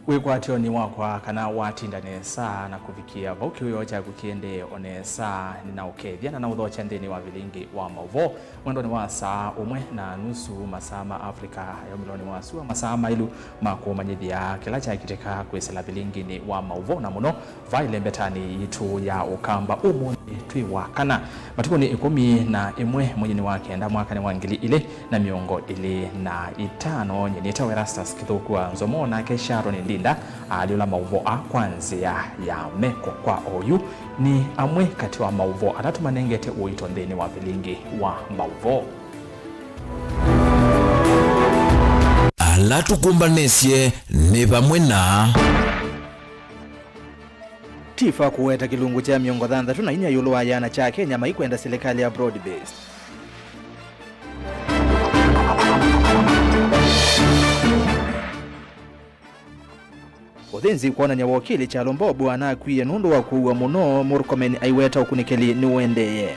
Wikwatio ni wakwa kana watindane saa na kuvikia bauki uyocha kukiende one saa ninaokethia na udhocha ndeni wa vilingi wa mauvo mwendo ni wa saa umwe na nusu masama Afrika ya milioni wa suwa masama ilu mako manyithia kila cha kiteka kwesela vilingi ni wa mauvo na muno vaile mbetani itu ya ukamba umu tui wakana matuko ni 11 mwenye ni wake enda mwaka ni wangili ile na miongo ile na itano nyenita Erastus Kithuku Nzomo na Kesharo ni Linda aliola mauvo kwanzia ya meko kwa oyu ni amwe kati wa mauvo atatu manengete uito ndeni wa vilingi wa mauvo alatu kumbanesye ni pamwe na Tifa kuweta kilungu cha miongo thantha tuna inya yulu wa yana cha Kenya maikwenda serikali ya broad based. Uthenzi kuonanya wakili cha Lombobu anakwiye nundu wa kuwa muno Murkomen aiweta ukunikeli niwendeye.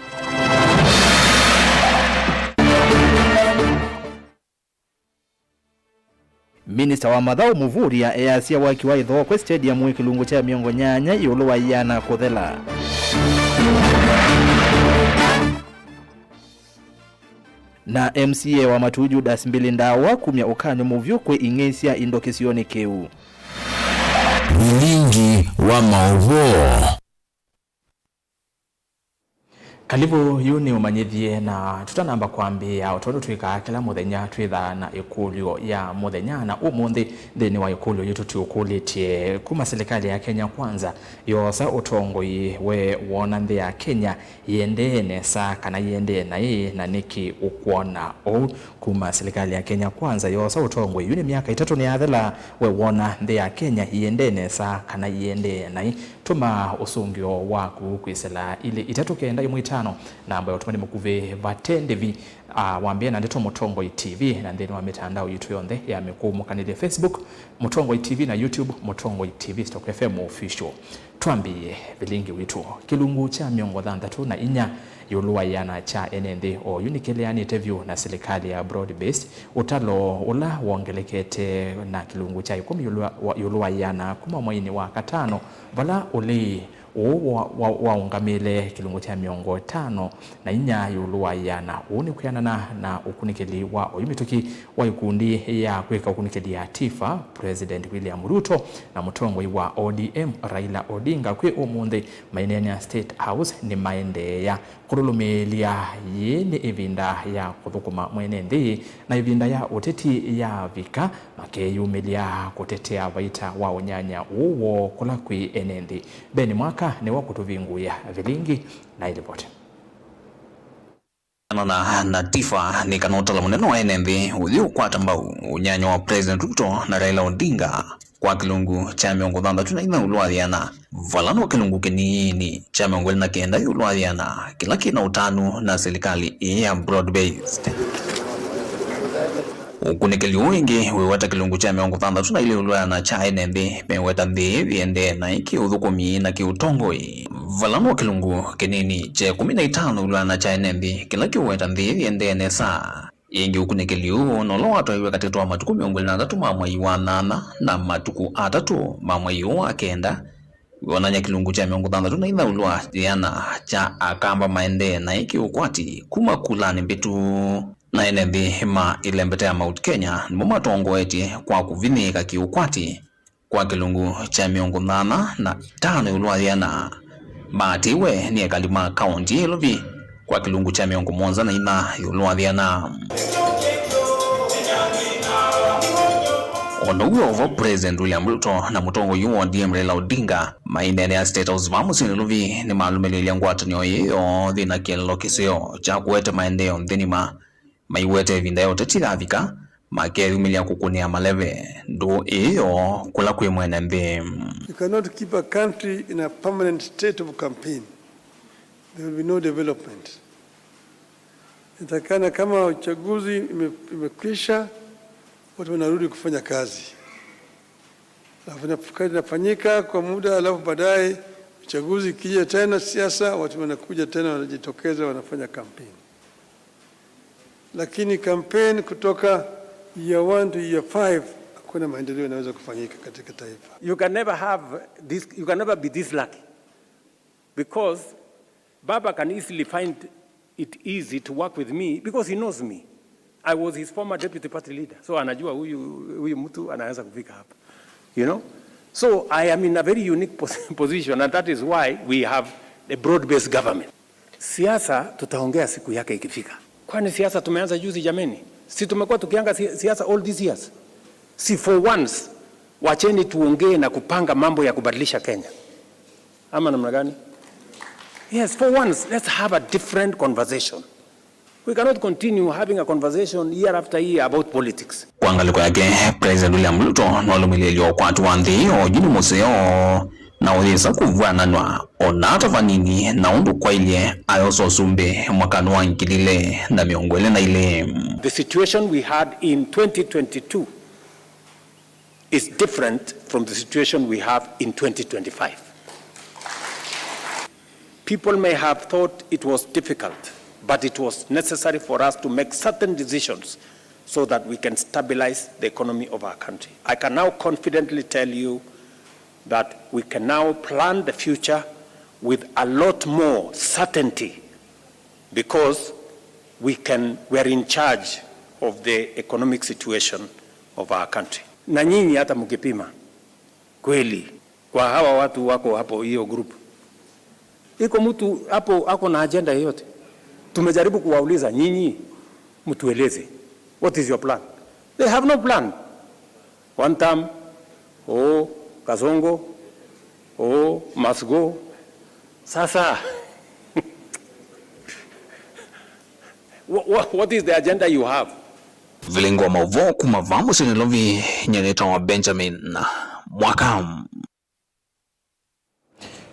Minister wa Mathau Muvuria easia waki wa itho kwa stadium wikilungu cha miongo nyanya yulu wa yana kuthela. Na MCA wa Matuju Dasmbili Ndawa kumya ukanyo muvyu kwe ing'esia indokisioni keu. Vilingi wa mauvo Kalibu yuni umanyithie na tutanamba kuambia utondo tuika kila muthenya twitha na ikulio ya muthenya na umuthi thini wa ikulio yitu tukulitie kuma serikali ya Kenya Kwanza yosa utongoi we wona nthi ya Kenya yendene sa kana yende na na niki ukuona o kuma serikali ya Kenya Kwanza yosa utongoi yuni miaka 3 ni athela we wona nthi ya Kenya yendene sa kana yende na tuma usungio waku kwisela ile itatukenda imwita na ambayo tumani mukuve vatendevi waambia na ndeto Mutongoi TV na ndeni wa mitandao yitu yonde ya mikumu kanile Facebook Mutongoi TV na YouTube Mutongoi TV Stock FM official tuambie vilingi witu kilungu cha miongo thantatu na inya yuluwa yana cha NND o unikeleani interview na serikali ya broad based utalo ula wongelekete na kilungu cha 10 yuluwa yana kuma mwini wa katano vala uli waungamile kilungu cha miongo 5 na inya yuluwa yana uni kuyanana na ukunikeli wa oyimituki wa ikundi ya kweka ukunikeli ya Tifa President William Ruto na Mutongoi wa ODM Raila Odinga kwe umundi mainene ya State House ni maende ya kurulumilia yeni ivinda ya kuthukuma mwene nthi na ivinda ya uteti ya vika makeyumilia kutetea vaita wa unyanya uwo kula kwi enendi Beni Mwaka ni wakutuvinguya vilingi na ilipoti na Tifa ni kanotala muneno wa NND udhiu kwa tamba unyanya wa President Ruto na Raila Odinga kwa kilungu cha miongo thantatu na ina uluathiana valano wa kilungu kinini cha miongo na kenda uluathiana kila kina utanu na serikali ya broad based ukunikeli wingi wewata kilungu cha miongo thantatu na ile uluana cha NND meweta nthi viende na iki uthukumi na kiutongoi valano wa kilungu kinini cha 15 uluana cha NND kila kiweta nthi viende nesa yengi ukunikeli uo nolo watu iwe katika wa matuku miongo na tatu mamwai wa 8 na matuku 3 mamwai wa kenda wananya kilungu cha miongo thantatu na ina ulua yana cha akamba maende na iki ukwati kuma kulani mbitu na NND ma ilembete ya Mount Kenya ni mumatongo eti kwa kuvinika kiukwati kwa kilungu cha miongo 8 na 5 uluathiana matiwe ni ekalima county ilovi kwa kilungu cha miongo 7 na ina uluathiana Onoguo wa President William Ruto na Mutongoi wa ODM Raila Odinga mainene ya State House vamusini luvi ni maalumeli ngwatanio yeyo thina kielelo kisio cha kuwete maendeleo nthinima maiwete vinda yote tiravika makeyumilia kukunia maleve ndo iyo kula kwe mwene mbe. You cannot keep a country in a permanent state of campaign. There will be no development. Itakana kama uchaguzi imekwisha watu wanarudi kufanya kazi. Kazi inafanyika kwa muda alafu baadaye uchaguzi kija tena siasa watu wanakuja tena wanajitokeza wanafanya campaign. Lakini campaign kutoka year 1 to year 5 hakuna maendeleo yanaweza kufanyika katika taifa. You can never be this lucky, because Baba can easily find it easy to work with me because he knows me. I was his former deputy party leader, so anajua huyu mtu anaweza kufika hapa, you know. So I am in a very unique position, and that is why we have a broad-based government. Siasa tutaongea siku yake ikifika. Kwani siasa tumeanza juzi jameni? Si tumekuwa tukianga siasa all these years? Si for once wacheni tuongee na kupanga mambo ya kubadilisha Kenya. Ama namna gani? Yes, for once let's have a different conversation. We cannot continue having a conversation year after year about politics. Kuangaliko yake President William Ruto nolumilelio kwatu wanthi ojini museo na uthisa kuvananwa onata vanini na undu kwa ile ayoso sumbe mwakanu wa nkilile na miongwele na ile. The situation we had in 2022 is different from the situation we have in 2025. People may have thought it was difficult, but it was necessary for us to make certain decisions so that we can stabilize the economy of our country. I can now confidently tell you that we can now plan the future with a lot more certainty, because we are in charge of the economic situation of our country. Na nyinyi hata mkipima kweli kwa hawa watu wako hapo hiyo group, iko mtu hapo ako na agenda yoyote? Tumejaribu kuwauliza nyinyi, mtueleze, what is your plan? They have no plan. One term, Kasongo, must go. Sasa what is the agenda you have? Vilingo mauvo kumavamu sinilovi nyeneta wa Benjamin Mwaka.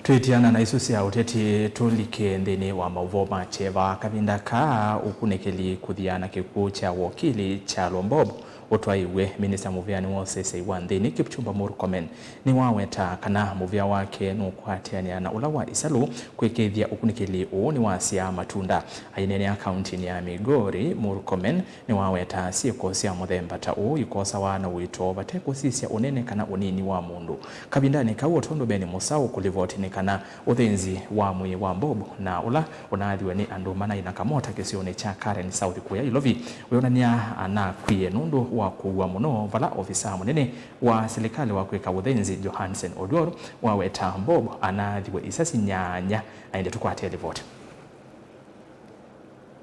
Twitiana na isusi ya uteti tulike ndini wa mauvo macheva kavinda kaa ukunekeli kuthiana kikuu cha wakili cha Lombobo utwaiwe Minister Muviani Moses Iwandini Kipchumba Murkomen ni waweta kana muvia wake nukwatiania na ulawa isalu kwekethia ukunikili ni wasia matunda ainene akaunti ya Migori. Murkomen ni waweta sieko sia muthemba ta ikosa wana wito bate kusisia unene kana unini wa mundu kabindani kawo tondo beni musau kulivoti kana uthenzi wa mwi wa Mbobo na ula unaathiwe ni andu mana inakamota kisione cha Karen South kuya ilovi weonania ana kwie nundu wa kuwa muno vala ofisa munene wa serikali wa kweka uthenzi Johansen Odoro waweta Mbobo anaathiwe isasi nyanya aende tukwate ripoti.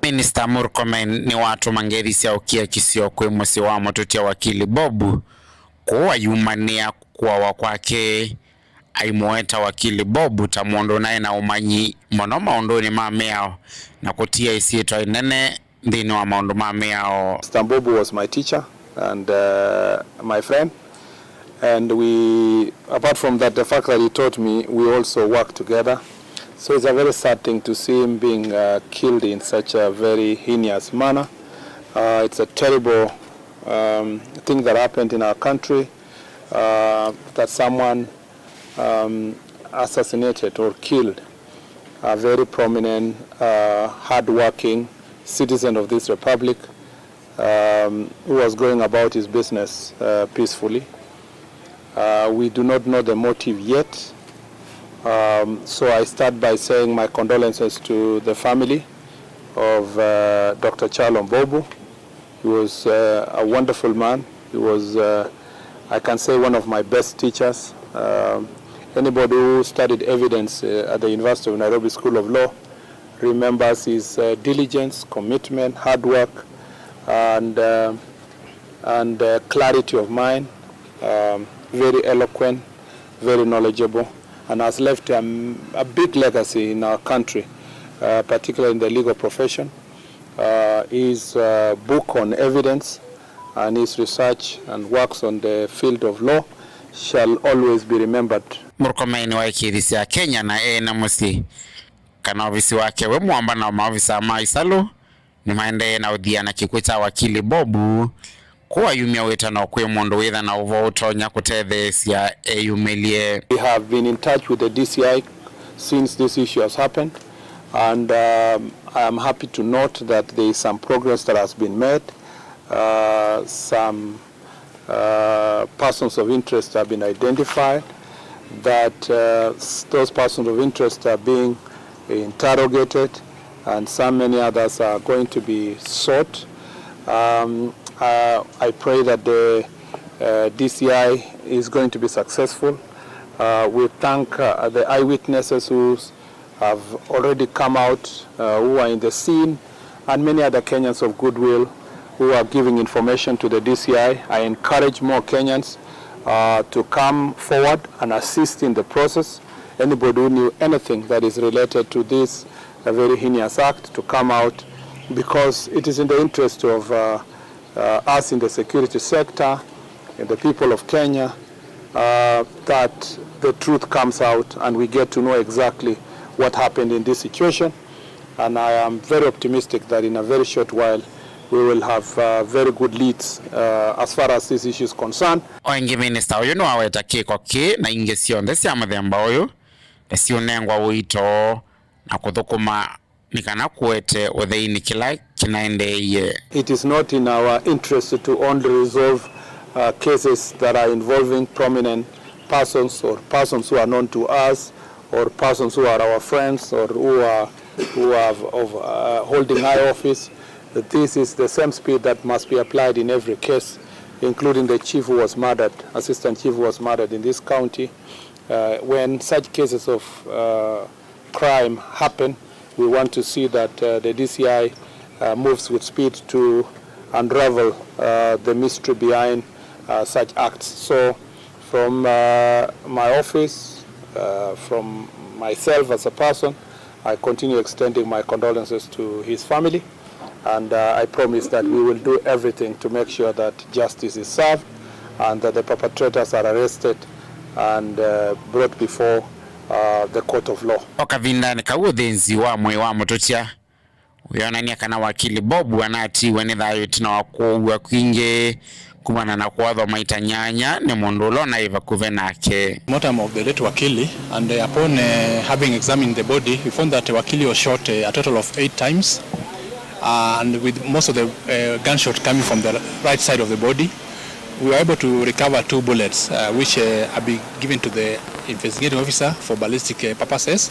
Minister Murkomen ni watu mangerisia ukia kisio kwe mwesi wa motutia wakili Bobu kuwa yumania kwa wakwake aimueta wakili Bobu tamuondo nae na umanyi mono maondoni mameao na kutia isietwa inene ndini wa maondo mameao. Mr. Bobu was my teacher and my friend, and we, apart from that, the fact that he taught me, we also worked together. So it's a very sad thing to see him being killed in such a very heinous manner. It's a terrible thing that happened in our country, that someone assassinated or killed a very prominent, hard-working citizen of this republic who was going about his business peacefully. We do not know the motive yet. So I start by saying my condolences to the family of Dr. Charles Mbobo. He was a wonderful man. He was, I can say, one of my best teachers. Anybody who studied evidence at the University of Nairobi School of Law remembers his diligence, commitment, hard work, and clarity of mind. Very eloquent, very knowledgeable, and has left a big legacy in our country, particularly in the legal profession. His book on evidence and his research and works on the field of law shall always be remembered. Murkomen wa ikithisi ya Kenya na na musi kana ofisi wake we mwamba na maofisa maisalu ni maende na udhia na kikucha wakili Bobu kuwa yumia weta na kwe mondo wetha na uvoto nya kutethesia yumelie. We have been in touch with the DCI since this issue has happened, and I am happy to note that there is some progress that has been made. Some persons of interest have been identified, that those persons of interest are being interrogated, and many others are going to be sought. I pray that the DCI is going to be successful. We thank the eyewitnesses who have already come out, who are in the scene, and many other Kenyans of goodwill who are giving information to the DCI. I encourage more Kenyans to come forward and assist in the process. Anybody who knew anything that is related to this very heinous act to come out, because it is in the interest of us in the security sector and the people of Kenya that the truth comes out and we get to know exactly what happened in this situation. And I am very optimistic that in a very short while we will have very good leads as far as this issue is concerned. Oingi minister uyu no aweta kiko ki na inge cionthe cia muthemba uyu cionengwa wito na kuthukuma nikana kuete utheini kila kinaendeie. It is not in our interest to only resolve cases that are involving prominent persons or persons who are known to us or persons who are our friends or who are holding high office. This is the same speed that must be applied in every case, including the chief who was murdered, assistant chief who was murdered in this county. When such cases of crime happen, we want to see that the DCI moves with speed to unravel the mystery behind such acts. So from my office, from myself as a person, I continue extending my condolences to his family, and I promise that we will do everything to make sure that justice is served and that the perpetrators are arrested and brought before the court of law. Okavinda ni kauthenzi wa mwe wa mututia uyonania kana wakili Bob anatiwe ni thayo tina wakuwa kwingi kumana na kwathwa maita nyanya ni mundu ulona iva kuve nake. Mortem of the late Wakili, and upon having examined the body, we found that Wakili was shot a total of 8 times, and with most of the gunshot coming from the right side of the body. We were able to recover 2 bullets, which are being given to the investigating officer for ballistic purposes.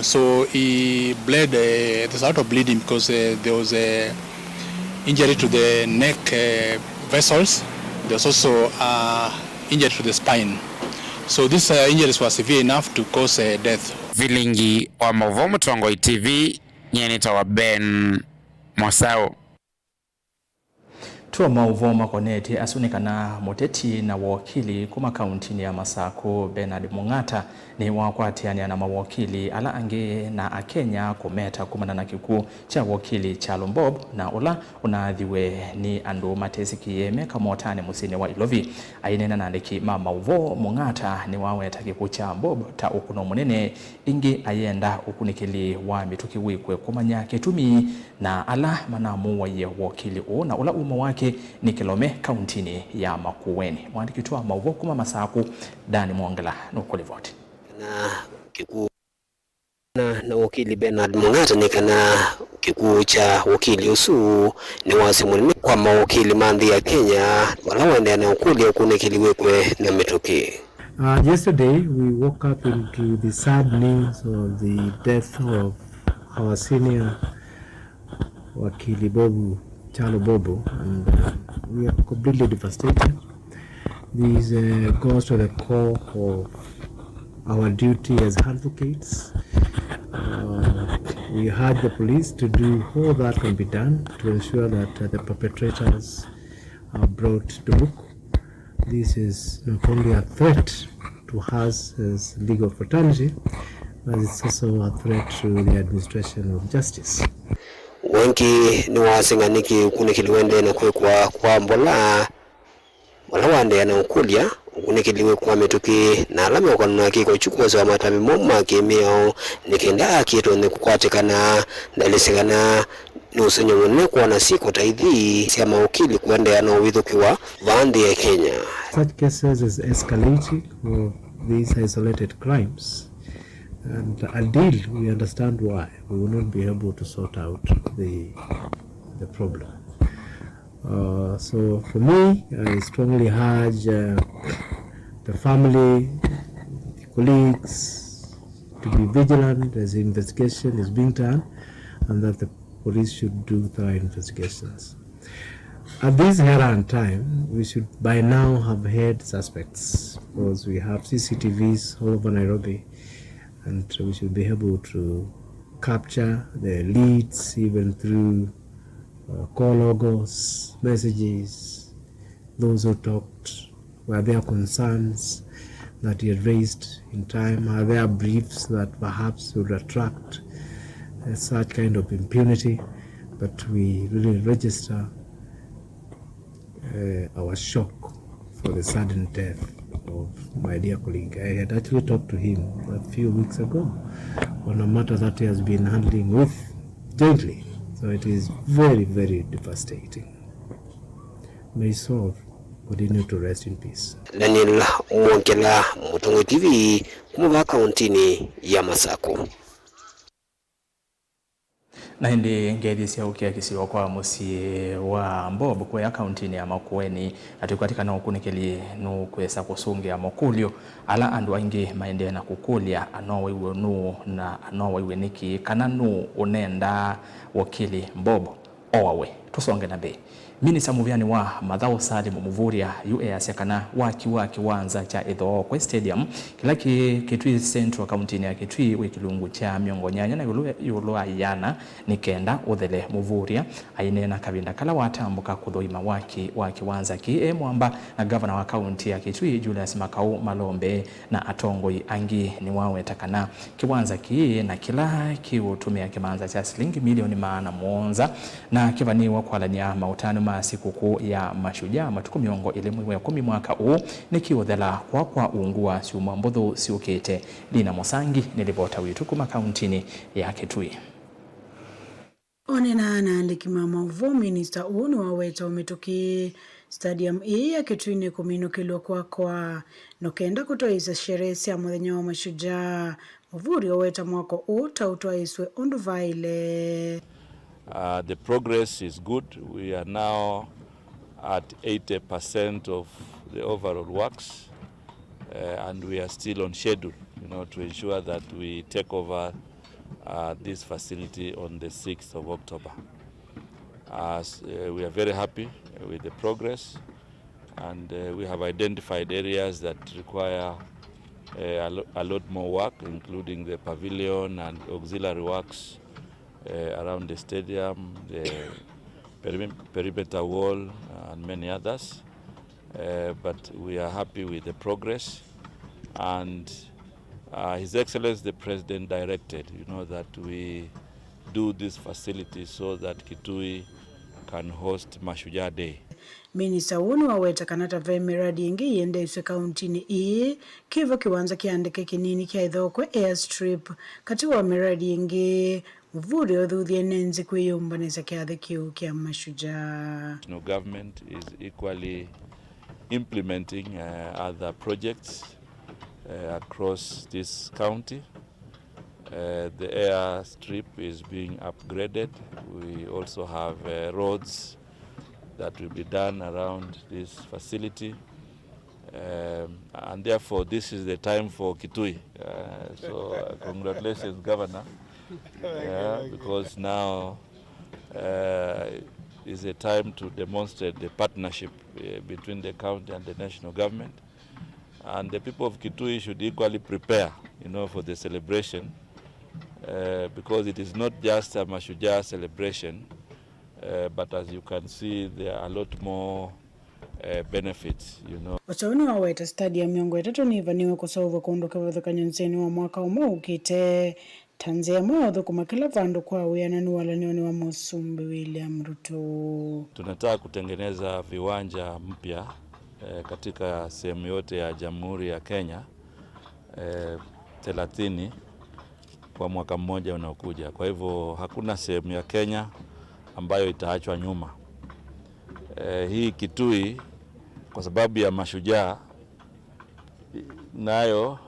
So he bled, there's a lot of bleeding because there was a injury to the neck vessels. There's also injury to the spine. So these injuries were severe enough to cause death. Vilingi wa Mavomo Tongoi TV, nyenita wa Ben Mosao. Tuwa mauvoma koneti asunikana moteti na wakili kuma kauntini ya Masako Bernard Mung'ata ni wakwatiania na mawakili ala ange na Akenya kumeta kumana na kiku cha wakili Charles Bob na ula unaadhiwe ni andu matesi kiyeme kamotane musini wa Ilovi ainena na ndiki mama uvo Mung'ata ni waweta kiku cha Bob ta ukuno munene ingi ayenda ukunikili wa mituki wikwe kumanya ketumi na ala manamu wa ye wakili na ula umo wake ni Kilome kauntini ya Makueni. Mwandiki tuwa mauvo kuma Masako Dani Mwongela nukulivoti. Na kiku na wakili Bernard Mung'ata ni kana kiku cha wakili usu ni wasimulimi kwa mawakili mandhi ya Kenya wala wende na ukuli ya kunekili wekwe na metoki. Yesterday we woke up into the sad news of the death of our senior wakili Bobu Charles Bobo, and we are completely devastated. This goes to the core of our duty as advocates. We urge the police to do all that can be done to ensure that the perpetrators are brought to book. This is not only a threat to us as legal fraternity, but it's also a threat to the administration of justice. Wengi ni wasinganiki kunikiliwende na kwekwa kwa mbola wande na ukulia kunikiliwe kwa metuki na alama kwa naki kwa chukua za matami moma kemeo nikenda kito ni kukwatikana ndalisigana nusenyo mwene kwa nasiko taidhi siya maukili kuende na uwithukiwa vandi ya Kenya. Such cases is escalating of these isolated crimes. And until we understand why, we will not be able to sort out the problem. So for me, I strongly urge the family, the colleagues to be vigilant as the investigation is being done, and that the police should do thorough investigations. At this errant time, we should by now have had suspects, because we have CCTVs all over Nairobi, and we should be able to capture the leads even through call logos, messages, those who talked. Were there concerns that he had raised in time? Are there briefs that perhaps would attract such kind of impunity? But we really register our shock for the sudden death of my dear colleague. I had actually talked to him a few weeks ago on a matter that he has been handling with jointly. So it is very, very devastating. May his soul continue to rest in peace. Daniel Mwongela, Mutungu TV, kumuva kauntini ya Masako. Na hindi ngedi cia ukia kisiwa kwa musi wa Mbobo kwa ya kauntini ya Makueni atukatika na ukunikeli no kwesa kusungia mokulio ala andu aingi maende na kukulia anowe wonu na anowe weniki kana nu unenda wakili Mbobo owawe tusonge na be Minisa Muvyani wa Mathao Salimu Muvuria UAS yakana wa kiwanza cha Ithokwe Stadium kilaki Kitui Central County ya Kitui wikilungu cha miongo nyanya na yulua yana nikenda uthele Muvuria ainena kabinda kala watambuka kuthoima wa kiwanza ki mwamba na governor wa county ya Kitui Julius Makau Malombe na atongoi angi ni wawe takana kiwanza ki na kila kiutumia kimanza cha shilingi milioni 100 na kivaniwa kwa lania mautano sikukuu ya mashujaa matuku miongo ile mwezi wa 10 mwaka huu nikiuthela kwa ungua siuma mbotho siukete Dina Mosangi nilipota witu kuma kauntini ya Kitui. Onena anaandiki mama uvu minister uni waweta umetoki stadium hii ya Kitui ni kuminukilwa kwa nokenda kutoisa sherehe ya muthenya wa mashujaa Muvuri waweta mwako utautoiswe unduvaile. The progress is good. We are now at 80% of the overall works, and we are still on schedule, to ensure that we take over this facility on the 6th of October. We are very happy with the progress, and we have identified areas that require a lot more work, including the pavilion and auxiliary works around the stadium, the perimeter wall, and many others. But we are happy with the progress, and His Excellency the President directed, that we do this facility so that Kitui can host Mashujaa Day. Minisa unu waweta kanata ve miradi ingi yende iswe kauntini ii kivo kiwanza kiandike kinini kia Ithokwe airstrip katiwa miradi ingi Muvuri othuthie nenzi kwiyumbanisa kiathe kiu kia mashujaa. National government is equally implementing other projects across this county. The airstrip is being upgraded. We also have roads that will be done around this facility, and therefore this is the time for Kitui. So congratulations, Governor, because now is a time to demonstrate the partnership between the county and the national government, and the people of Kitui should equally prepare, for the celebration, because it is not just a Mashujaa celebration. But as you can see, there are a lot more benefits, Wachauni waweta stadium miongo itatu ni vaniwe kusawa kuondoka wadhukanya nseni wa mwaka ukite tanzia mwodho kumakila vandu kwa uyanani walanioni wa Musumbi William Ruto. Tunataka kutengeneza viwanja mpya katika sehemu yote ya Jamhuri ya Kenya 30 kwa mwaka mmoja unaokuja. Kwa hivyo hakuna sehemu ya Kenya ambayo itaachwa nyuma. Hii Kitui kwa sababu ya mashujaa nayo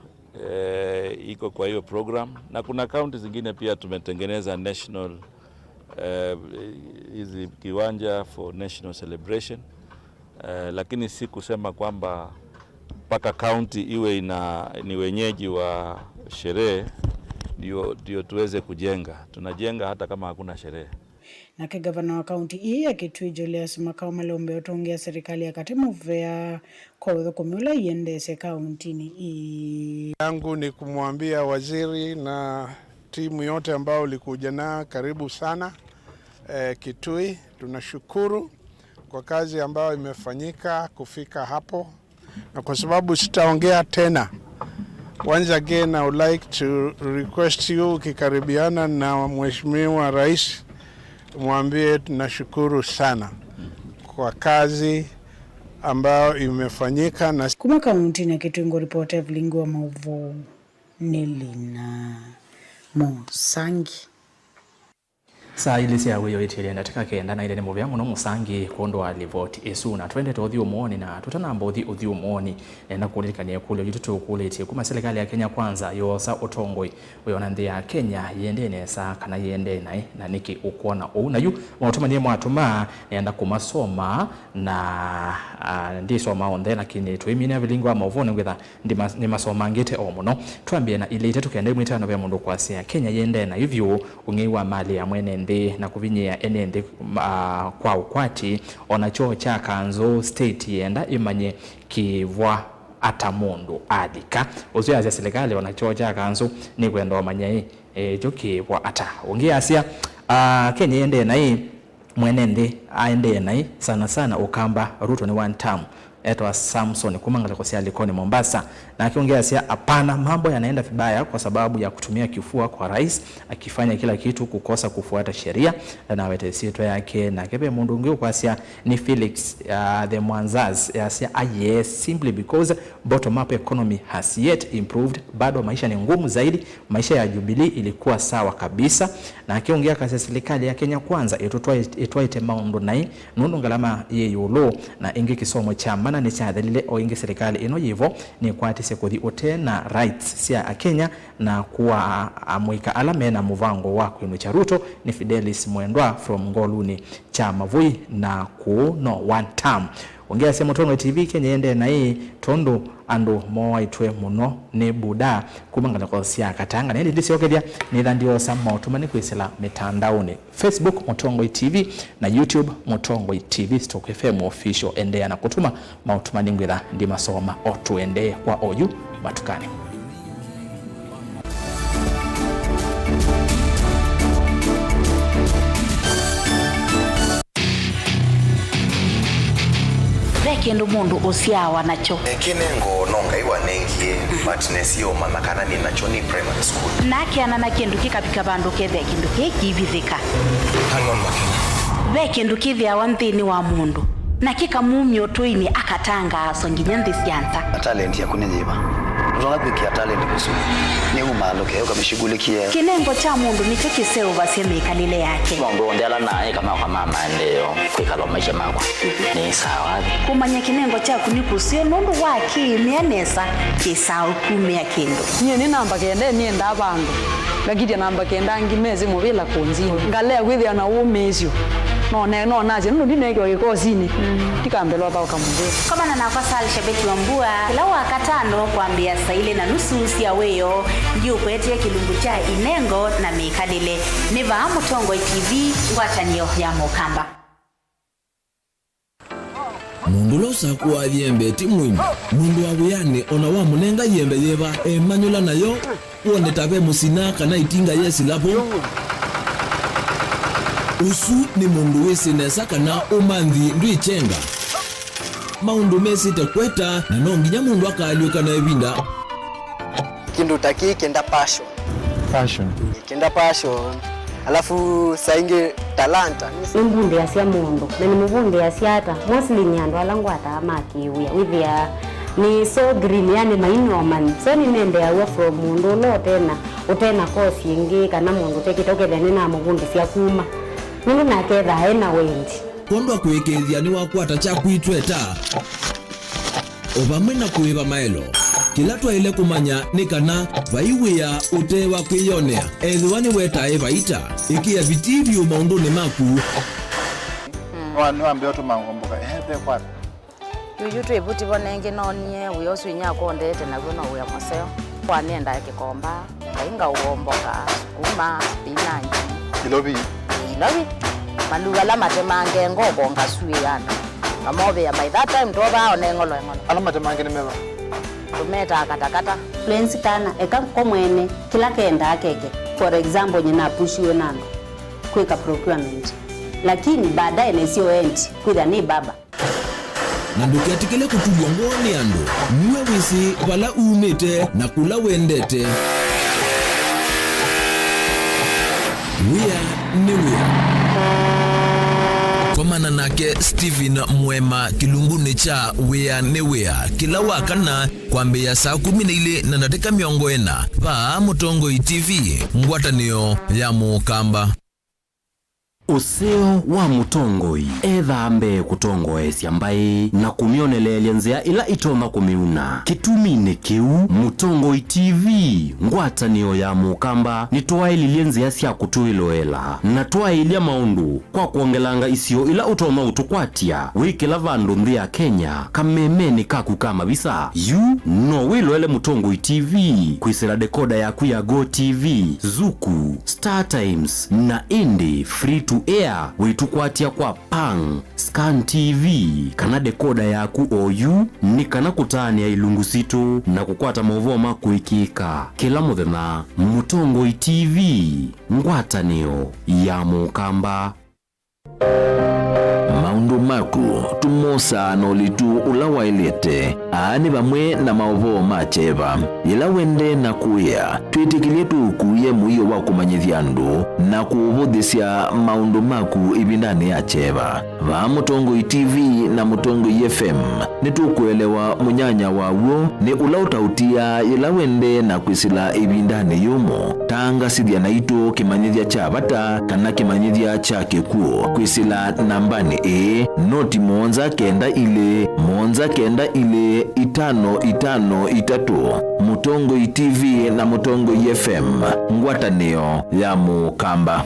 iko kwa hiyo program, na kuna kaunti zingine pia tumetengeneza national hizi kiwanja for national celebration, lakini si kusema kwamba mpaka county iwe ni wenyeji wa sherehe ndio tuweze kujenga. Tunajenga hata kama hakuna sherehe. Na gavana wa kaunti hii ya Kitui Julius Makau Malombe otongea serikali ya katimuvea kwa udhukumula iendese kauntini hii. Yangu ni kumwambia waziri na timu yote ambao ulikuja na karibu sana Kitui. Tunashukuru kwa kazi ambayo imefanyika kufika hapo, na kwa sababu sitaongea tena, once again I would like to request you kikaribiana na Mheshimiwa Rais, mwambie tunashukuru sana kwa kazi ambayo imefanyika. Na kuma kaunti na Kitui, report Evelyn wa Mauvo Nelina Musangi. Saa ili siya weyo itile nataka kenda na ile ni muvya muno Musangi kondo livoti esuna twende to thiumoni na tutanamba uthiumoni na kulikania kule yitutu kule iti kuma serikali ya Kenya Kwanza yosa utongoi uyona ndi ya Kenya yende nesa kana yende nai na niki ukuona unayu mwatumanie mwatuma yenda kumasoma na ndi soma onde lakini tuimine vilingwa mavone ngitha ndi masoma ngite omuno twambie na ile itetu kende mwitano vya mundu kwasia Kenya yende na hivyo ungiwa mali ya mwene na kuvinyia enende kwa ukwati onacho cha Kanzo state yenda imanye kivwa ata mundu adika uzuya za serikali onacho cha Kanzo ni kwenda omanye jo kivwa ata ungia asia Kenya yende na hii mwenende aende na hii sana ukamba Ruto ni one term etwa Samson kumangala kwa sia Likoni Mombasa, na akiongea sia hapana, mambo yanaenda vibaya kwa sababu ya kutumia kifua kwa rais, akifanya kila kitu kukosa kufuata sheria na wetesito yake na kebe mundu ngio kwa sia ni Felix the Mwanzaz sia yes, simply because bottom up economy has yet improved. Bado maisha ni ngumu zaidi. Maisha ya Jubilee ilikuwa sawa kabisa, na akiongea kwa serikali ya Kenya Kwanza etwa maundu nai nundu ngalama ye yolo na ingi kisomo cha mana ni cha dalile o ingi serikali ino yivo ni kwatise kuthi utena rights sia a Kenya na kuwa amwika alame na muvango wako ino cha Ruto ni Fidelis Mwendwa from Ngoluni cha Mavui na kuno one term. Ongea sema Mutongo TV Kenya yende na hii tondo ando moa itwe muno ne buda kumangala kwa sia katanga na ndisi okedia ni ndio sama utumani kuisela mitandaoni Facebook Mutongo TV na YouTube Mutongo TV Stock FM official endea na kutuma mautumani ngwira ndi masoma otuende kwa oyu matukani. Kendo mundu osiawa nacho kinengo nonga iwanengie matness yo mama kana ni nacho ni primary school nake ana na kendo kikapika bandu kethe kendo kikivithika hang'on makini ve kendo kithia wanthini wa mundu na kikamumyo toini akatanga songinya ndisianza talent ya kunenyiba uzonga kukia talent kusu ni umalo ke ukamishughulikia kinengo cha mundu ni kiseo baseme kalile yake mundu ndela naye kama kwa mama ndio kwikalo maisha mako ni sawa kumanya kinengo cha kunikusio nundu waki mianesa kisao kumia kendo niye ni namba kende ni enda bandu gakidia namba kenda ngimeze mubila konzi ngale kwithia na umezio no naje ndo ndinege wikosini tikambelwa ba ukamubira kama na nafasa Shabeti Wambua kila wakatano kuambia saile na nusu sia weyo ndio kwetia kilungu cha inengo na mikadile niva Mutongo TV ngwachanio ya Mukamba mundu losa kuwa yembe timwini mundu wabuyane ona wa munenga yembe yeba emanyula nayo uone tabe musina kana itinga yesi lapo usu ni mundu wese nesa kana umanthi ndwichenga maundu mesite kweta na nonginya mundu akaliuka na ebinda kindu taki kenda passion alafu sainge talanta nimbunde asia mundu na nimbunde asiata mostly nyandu alangwata amakiuya withia ni so green yani mainoman so ni nende awa from mundu lo tena kosi ingi kana mundu tekitokele nina mugundi sia kuma ningi naketha hena wendi kondo kwekethia ni wakwata cha kwitweta obamwe na kuiba maelo kila twaile kumanya ni kana vaiwia utewa kwiyonea ethiwa ni wetae vaita ikia vitivyo maunduni maku Niwaambie watu mangomboka be kwata yuyu twivuti vonenge nonie uyo swinya kondete naguo no uya museo kwanienda kikomba kainga uomboka sukuma spinach ilobi maluga la matemange ngogo ngasuyana kamobe ya by that time toba onengolo ala matemange nimeva tumeta katakata Fluency kana eka komwene kila kenda akeke for example nyina pushiwe nando kweka procurement lakini baadaye nesio enti kwitha ni baba na ndukiatikile kutulwa ngoni ando mwe wisi wala umete na kula wendete wia ni wia komana nake Steven Mwema kilunguni cha wia ni wia kila wakana kwambia saa 12 na dakika 40 pa Mutongo TV ngwatanio ya Mukamba. Useo wa Mutongoi ethambe kutongoesya mbai na kumionelelya nzia ila itoma kumiuna kitumine kiu Mutongoi TV ngwatanio ya Mukamba nitwaililie nzia sya kutuiloela na twailia maundu kwa kuongelanga isio ila utoma utukwatia wikila vandu nthi ya Kenya kamemeni kaku kama visa yu no wiloele Mutongoi TV kwisira dekoda yaku ya Go TV, Zuku, Star Times na Indie Free to Air witukwatia kwa Pang, Scan TV kana dekoda yaku OU ni kana kutania ilungu situ na kukwata mauvoo makuikika kila muthenya. Mutongoi TV ngwatanio ya Mukamba. Maundu maku tumosa nolitu ula wailete aani bamwe na mauvoo macheva ila wende na kuya twitikilie tukuye muio wa kumanyithia andu na kuuvuthisya maundu maku ibindani ya cheva va Mutongoi TV na Mutongoi FM nitukuelewa munyanya wawo ni ula utautia ila wende na kwisila ibindani yumo tangasithia na itu kimanyithia cha bata kana kimanyithia cha kikuo kwisila nambani noti 1-9-ile-5-5-3 Mutongoi TV na Mutongoi FM ngwatanio ya Mukamba.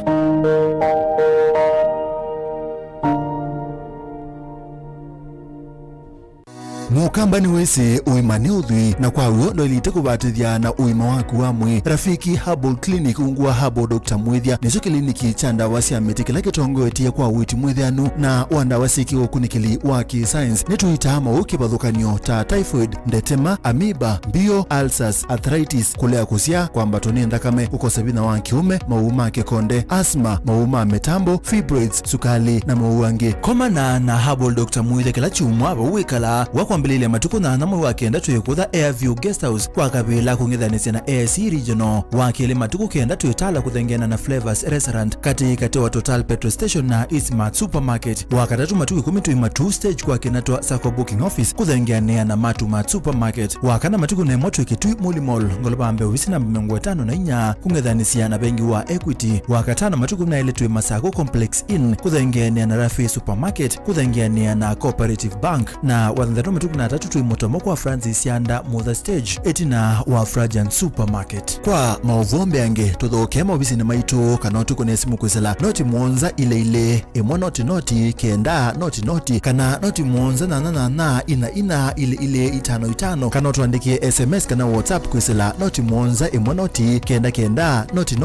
Mukamba ni wese uimane udhui na kwa uo ndo ilite kubatithia na uima waku wamwe. Rafiki Herbal Clinic ungua Herbal Dr. Mwithia nicho kliniki cha ndawa cia miti kila kitongoetie kwa witi mwithianu na wandawa siki ukunikili wa ki-science nituita mauki bathukanio ta typhoid, ndetema, amoeba, bio, ulcers, arthritis, kulea kusia kwa mbatoni ndakame, ukosa bina wa kiume, mauma kikonde, asma, mauma metambo, fibroids, sukali na mauange. Komana na Herbal Dr. Mwithia kila chumwa wawikala wakwambilile matuku na namwe wakenda tuyekutha Airview Guest House kwa kabila kungithanisia na AIC Regional wakile matuku kenda tuyetala kuthengena na Flavors Restaurant kati wa Total Petrol Station na Eastmart Supermarket wakatatu matuku 10 tuima 2 stage kwa kinatwa Sacco Booking Office kuthengeanea na Matumat Supermarket wakana matuku na moto ikitui Muli Mall ngolobambe uvisi na 54 kungithanisia na bengi wa Equity wakatana matuku na ile tuima Sacco Complex Inn kuthengeanea na Rafi Supermarket kuthengeanea na Cooperative Bank na wathandatu matuku na tatu tuimotomo kwa Francis Yanda Mother Stage etina wa Fragrant Supermarket. Kwa mauvombe ange tuthoke maubisi na maito kanotu kone simu kwisela noti mwonza ile emwa noti kenda noti kana noti mwonza na ina ile 55 kana tuandikie SMS kana WhatsApp kwisela noti mwonza emwa noti kenda noti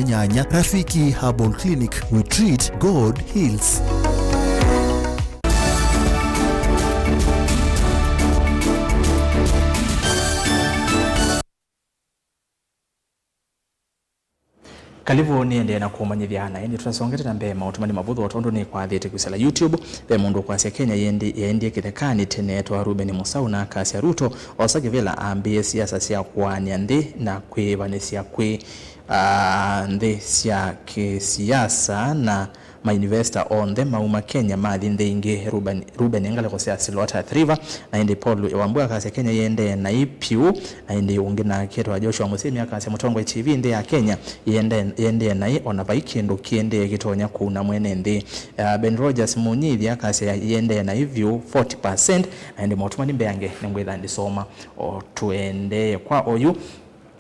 nyanya. Rafiki Herbal Clinic, we treat, God heals. Kalivu niende na kumanyithia na yendi tunasongete na mbema utumani mabudhu watondo ni kwa dhiti kwisela YouTube be mundu kwa sia Kenya yendi kithekani tene twa Ruben Musau na Kasia Ruto osage vela ambie siasa sia kwani ndi na kwivanisia kwi ndi sia kisiasa na ma investor on the mauma Kenya mathinde ingi Ruben Ngale ko sia Silota River na indi Paul Wambua kasi Kenya yende na ipiu na indi ungina Ketwa Joshua Musimi akasi Mutongo TV ndi ya Kenya yende na ona baikindu kiende gitonya kuna mwene ndi Ben Rogers Munyithi akasi yende na hivyo 40% na indi Motumani Mbeange ngwetha ndi soma o tuende kwa oyu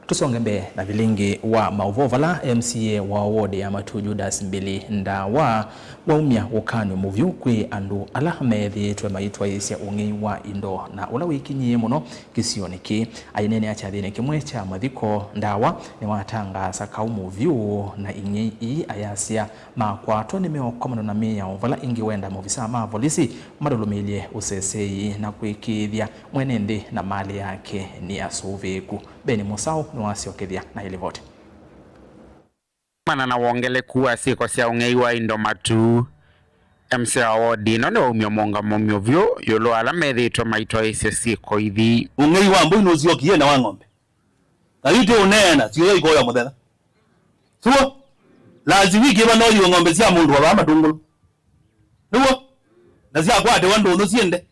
tusonge mbe na vilingi wa Mauvovala MCA wa ward ya Matu Judas Mbili Ndawa waumia ukanu muvyu kwi andu alamethi twe maitwa isya ungi wa indo na ula wikinyie muno kisioniki ainene achathine kimwe cha mathiko Ndawa ni watangasa kaumu vyu na ingi ii ayasya makwatwa ni meokomano na miya uvala ingi wenda movisa ma polisi madulumilie usesei na kuikithia mwenendi na mali yake ni asuviku. Beni Musau nuwasiokithia na hili vote. Mana na wongele kuwa siko sia ungei wa indo Matu MCA wodi no ne umyo monga momyo vyo yolo ala methitwa maitwa ise siko ithi ungei wa mbu no siokie na wa ng'ombe na yite unena sio iko ya muthera suo lazimi kiba no yo ng'ombe cia mundu wa madungulu nuo na cia kwate wandu no siende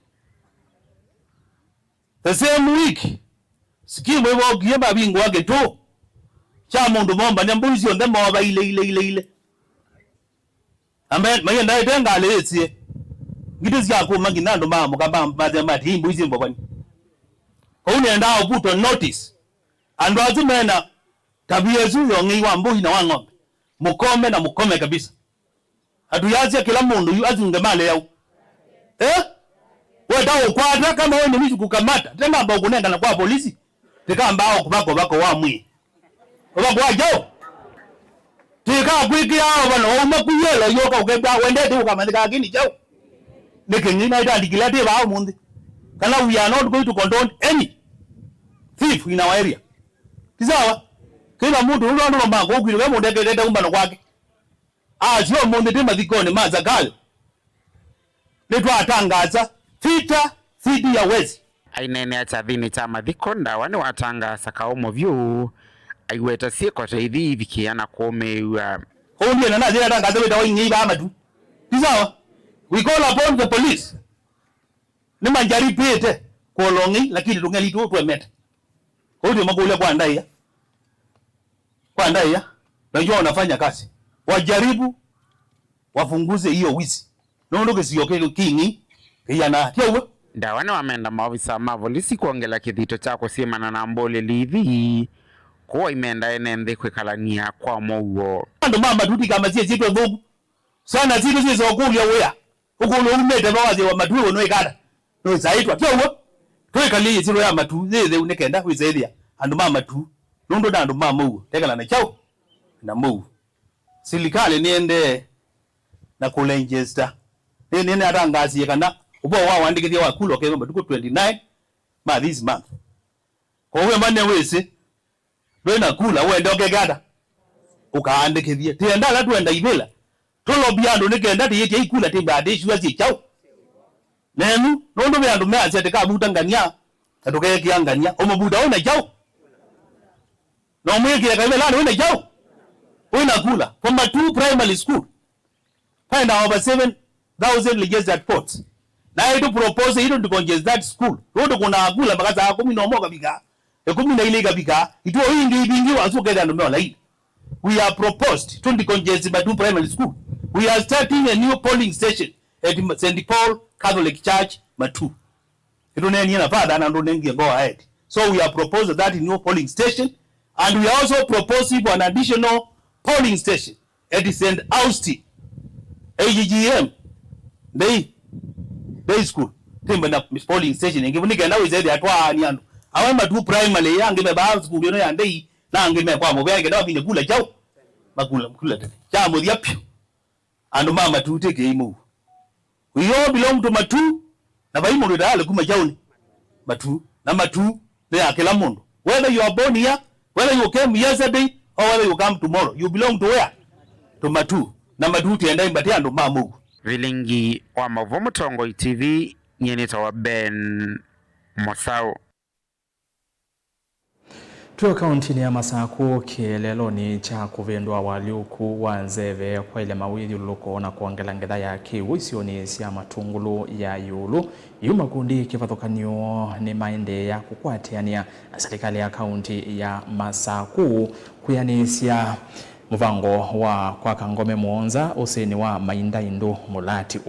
the same week sikimu evo kieba bingwa geto cha mundu momba ne mbuzi onde moba ile ambe mayenda itenga lesie ngidezi yako manginando mama kaba mati mbuzi mbobani ko unenda oputo notice ando azimena tabia zuyo ngiwa mbui na wang'ombe mukome kabisa hatuyazi kila mundu yu azunge male yao wewe ukwata kama wewe ni mtu kukamata tena ambao kunenda na kwa polisi tikamba bako wa mwi bako wajo tika kwiki hao bano umakuyelo yoka ukeba wendete ukamandika kini jao nekenyi na ida dikilate ba mundi kana we are not going to condone any thief in our area kisawa kila mtu unaona mambo ukile wewe ndekete umbano kwake sio mundi tema dikone mazakale letwa atangaza vita dhidi ya wezi ainene achathini cha mathiko Ndawa ni watangasa kaumu vyu aiweta siko teithi vikiana kumewa hundi na naje atangaza weta wingi ba Matu kisawa we call upon the police ni manjari pete kolongi lakini tungeli tu twemeta hundi makule kwa ndaya najua wanafanya kazi wajaribu wafunguze hiyo wizi nondo kesioke kingi yana tiawe Ndawa ni wamenda maofisa ma polisi kuongela kithito chako simana na mbole lithi kwa imenda enende kwekalania kwa mouo ando mama tuti kama zitwe thugu sana zizo okulia wea ukulu umete bawaze wa Matu no ikada no zaitwa tiawe twekali ziro ya Matu zeze unekenda kwizethia ando mama tu nondo dando mama uo tekala na chao na mou silikale niende na kulenjesta nene atangazie kana ubo wandikithia wakulo ke Matuko 29 ma this month ko we mane wese wena kula wende okegada ukaandikithia tienda la twenda ibela tolo biando nikenda tiyete ikula timbade shwa chao nenu nondo biando meazi ateka butangania atoke kiangania omubuda ona chao no mweke kaibela wena chao wena kula from Matu primary school find over 7,000 registered posts na ito propose ito congest that school rodo kuna agula bakaza 10 kabika 10 ile kabika ito wingi bingi wasukeda ndo mela hii we are proposed to decongest Matu primary school we are starting a new polling station at St. Paul Catholic Church Matu ito neni na father na ndo nengi go ahead so we are proposed that new polling station and we are also proposing for an additional polling station at St. Austin AGGM day school timba na polling station ngibunika nawe zaidi atwa ni andu awe Matu primary yange me ba school no yande na ngime kwa mo bege dawa binge kula chao makula tete cha mo diapyo andu mama tu teke imu we all belong to Matu na baimo ndo dale kuma jauni Matu na Matu they are kila mundu whether you are born here whether you came yesterday or whether you come tomorrow you belong to where to Matu na Matu tienda imbati andu mamu vilingi wa Mavomo Tongo TV nyeneta wa Ben Musau Tuwa kaunti ya Masaku kielelo ni cha kuvendwa waliuku wa nzeve kwa ile mawili uluko na kuangela ngedha ya kiwu isioni siya matungulu ya yulu yuma kundi kifathokanio ni maende ya kukwatiania na serikali ya kaunti ya Masaku kuyanisia muvango wa kwa kangome muonza useni wa maindaindu mulati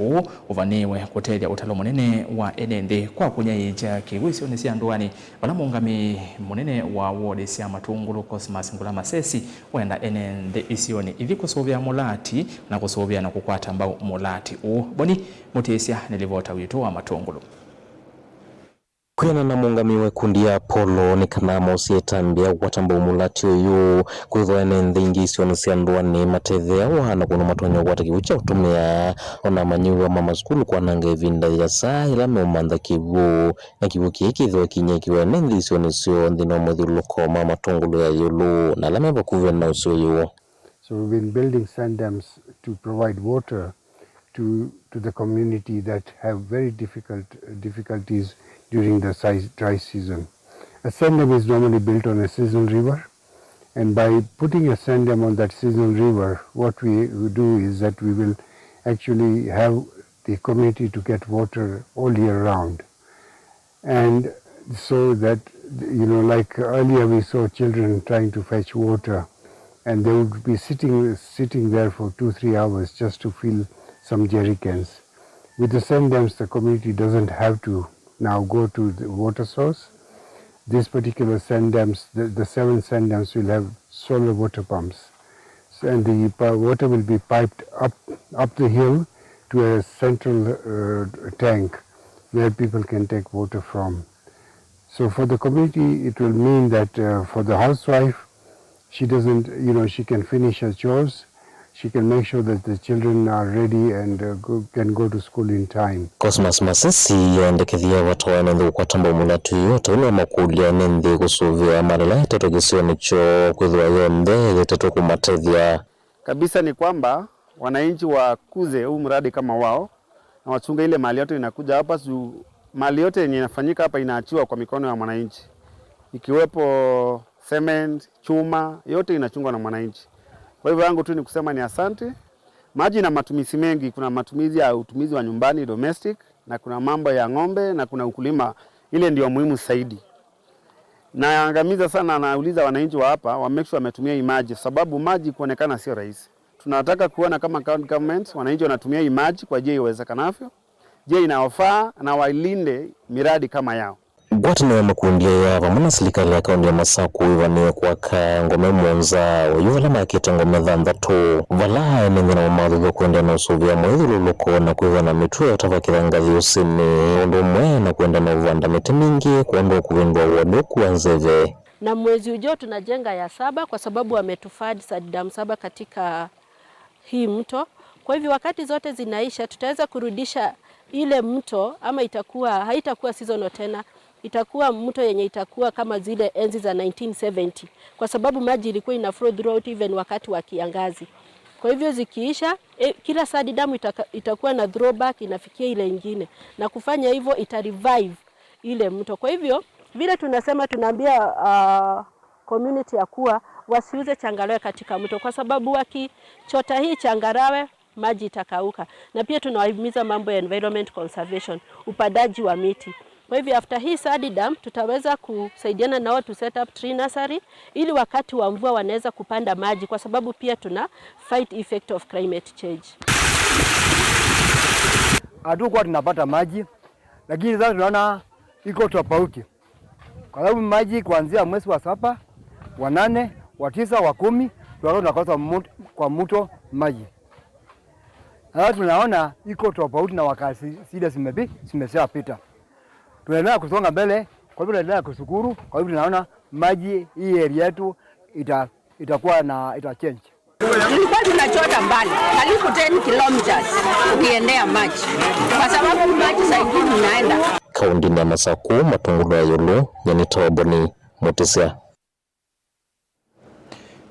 uvaniwe kutelia utalo munene wa enende kwa kunyaija kiwisi onesi anduani wala muungami munene wa wodi sia matungulu Cosmas Ngula Masesi wenda enende isioni ivi kusovya mulati na kusovya na kukwata mbao mulati boni mutesia nilivota wito wa matungulu. Kuyana na muungamiwe kundi ya Polo ni kanama usietambia watamba umulati uyu kuhidho enende ingi isioni sianduani matethea wana kuno matonyo wata kivucha utumia ona manyiwa mama skulu kwa nange vinda ya saa ila meumanda kivu na kivu kieki idho kinye kiwa enende isioni sio ndino mwedhuluko mama tongulu ya yulu na lameba kuvena usio yu. So we've been building sand dams to provide water to the community that have very difficulties during the dry season. A sand dam is normally built on a seasonal river, and by putting a sand dam on that seasonal river, what we do is that we will actually have the community to get water all year round. And so that, you know, like earlier we saw children trying to fetch water, and they would be sitting there for 2-3 hours just to fill some jerry cans. With the sand dams, the community doesn't have to now go to the water source. This particular sand dams, the 7 sand dams will have solar water pumps. So, and the water will be piped up the hill to a central tank where people can take water from. So for the community, it will mean that for the housewife, she doesn't, you know, she can finish her chores. She can make sure that the children are ready and can go to school in time. Cosmas Masesi yaendekethia watu wanendu kwa tambo mulatu yote ule makulia nende kusuvia marila itato kisioni cho kudhwa yonde itato kumatethia. Kabisa ni kwamba wananchi wakuze huu mradi kama wao na wachunga ile mali yote inakuja hapa. Mali yote yenye inafanyika hapa inaachiwa kwa mikono ya mwananchi, ikiwepo cement, chuma, yote inachungwa na mwananchi. Kwa hivyo yangu tu ni kusema ni asante. Maji na matumizi mengi, kuna matumizi ya utumizi wa nyumbani domestic, na kuna mambo ya ng'ombe, na kuna ukulima, ile ndio muhimu zaidi. Na angamiza sana, nauliza wananchi wa hapa wa make sure wametumia hii maji, sababu maji kuonekana sio rahisi. Tunataka kuona kama county government wananchi wanatumia hii maji kwa njia iwezekanavyo, njia inaofaa, na wailinde miradi kama yao. Gwatine ya makundi ya pamana serikali ya kaunti ya Masaku ivaniwe kwaka ngome muonza wayuvala makita ngome thanthatu vala enenge na mamadhutho kwenda na usuvia mwithululuko na kuivana mitu ya utavakira ngathi usini undu mwe na kwenda na uvanda miti mingi kuondoa kuvindwa uaduku wa nzeve. Na mwezi ujao tunajenga ya 7 kwa sababu wametufadi sadam 7 katika hii mto. Kwa hivyo wakati zote zinaisha tutaweza kurudisha ile mto, ama haitakuwa seasonal tena. Itakuwa mto yenye itakuwa kama zile enzi za 1970 kwa sababu maji ilikuwa ina flow throughout even wakati wa kiangazi. Kwa hivyo zikiisha kila sadi damu itakuwa na throwback inafikia ile nyingine, na kufanya hivyo ita revive ile mto. Kwa hivyo vile tunaambia community ya kuwa wasiuze changarawe katika mto, kwa sababu wakichota hii changarawe maji itakauka. Na pia tunawahimiza mambo ya environment conservation, upandaji wa miti. Kwa hivyo after hii sadi dam tutaweza kusaidiana nao to set up tree nursery ili wakati wa mvua wanaweza kupanda maji, kwa sababu pia tuna fight effect of climate change. Hatukuwa tunapata maji, lakini sasa tunaona iko tofauti. Kwa sababu maji kuanzia mwezi wa 7, wa 8, wa 9, wa 10 tunakosa kwa mto maji. Sasa tunaona iko tofauti na wakati zile zimeshapita. Tunaendelea kusonga mbele, kwa hivyo tunaendelea kushukuru. Kwa hivyo tunaona maji hii area yetu itakuwa na change. Tulikuwa tunachota mbali karibu 10 kilometers ukiendea maji, kwa sababu maji sahihi inaenda. Kaunti ya Masaku matungulu ya yulu yani tawaboni motisia.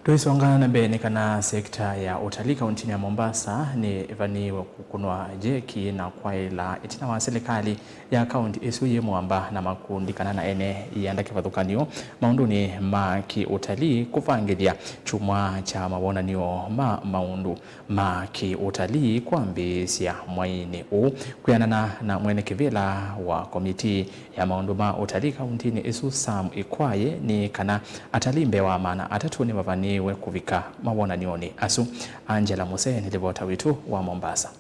Tuisongana na mbele kana sekta ya utalii kaunti ya Mombasa ni vaniwa kukunwa jeki na kwaila itina wa serikali ya kaunti isuye mwamba na makundi kana na ene yanda kivathukanio maundu ni maki utalii kufangilia chumwa cha mawonanio maundu maki utalii kwambisia mwaini kuyanana na mwene kivila wa komiti ya maundu ma utalii kaunti ni isu Sam Ikwaye ni kana atalimbe wa maana atatu ni mavani we kuvika mawonanioni asu Angela Muse ni ripota witu wa Mombasa.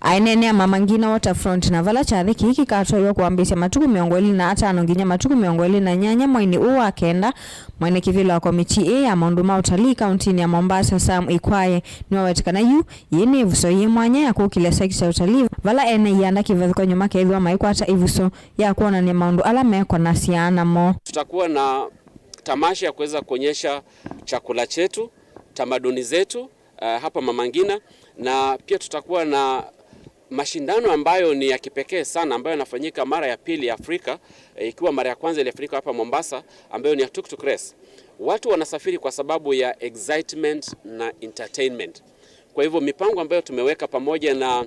Ainene ya Mamangina Waterfront na vala chathi kiki katoyo kuambisia matuku 25 nginya matuku 28 mwaini wa kenda mwene kivila wa komiti ya maundu ma utalii kaunti ya Mombasa Sam Ikwaye ni wawetikana yu yene ivuso ye mwanya ya kukile sekta ya utalii vala ene yanda kivathuko nyuma keithwa maikwata ivuso ya kuona ni maundu ala meko na siana mo. Tutakuwa na tamasha ya kuweza kuonyesha chakula chetu, tamaduni zetu hapa Mamangina, na pia tutakuwa na mashindano ambayo ni ya kipekee sana ambayo yanafanyika mara ya pili Afrika, ikiwa mara ya kwanza ilifanyika hapa Mombasa ambayo ni ya tuk-tuk race. Watu wanasafiri kwa sababu ya excitement na entertainment. Kwa hivyo mipango ambayo tumeweka pamoja na